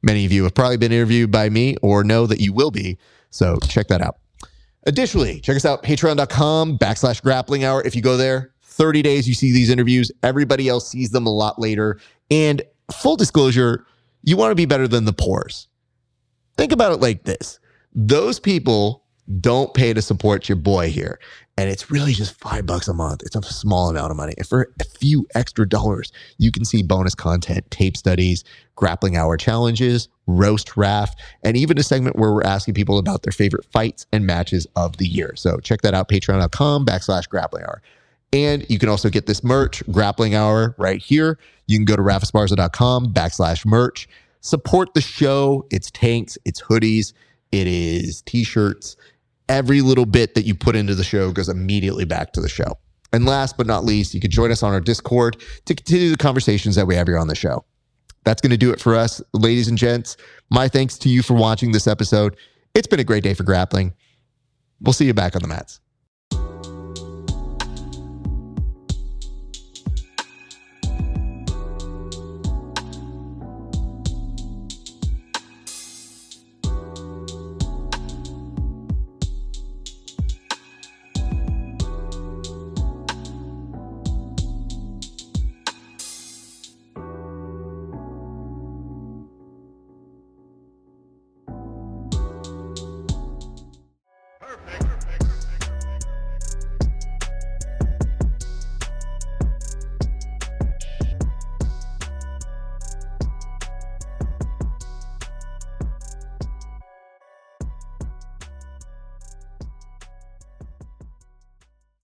Many of you have probably been interviewed by me or know that you will be. So check that out. Additionally, check us out, patreon.com/grappling hour. If you go there, 30 days, you see these interviews. Everybody else sees them a lot later. And full disclosure, you want to be better than the pores. Think about it like this. Those people don't pay to support your boy here. And it's really just $5 a month. It's a small amount of money. And for a few extra dollars, you can see bonus content, tape studies, grappling hour challenges, roast raft, and even a segment where we're asking people about their favorite fights and matches of the year. So check that out, patreon.com/grappling hour. And you can also get this merch, Grappling Hour, right here. You can go to rafesparza.com/merch. Support the show. It's tanks, it's hoodies, it is t-shirts. Every little bit that you put into the show goes immediately back to the show. And last but not least, you can join us on our Discord to continue the conversations that we have here on the show. That's going to do it for us, ladies and gents. My thanks to you for watching this episode. It's been a great day for grappling. We'll see you back on the mats.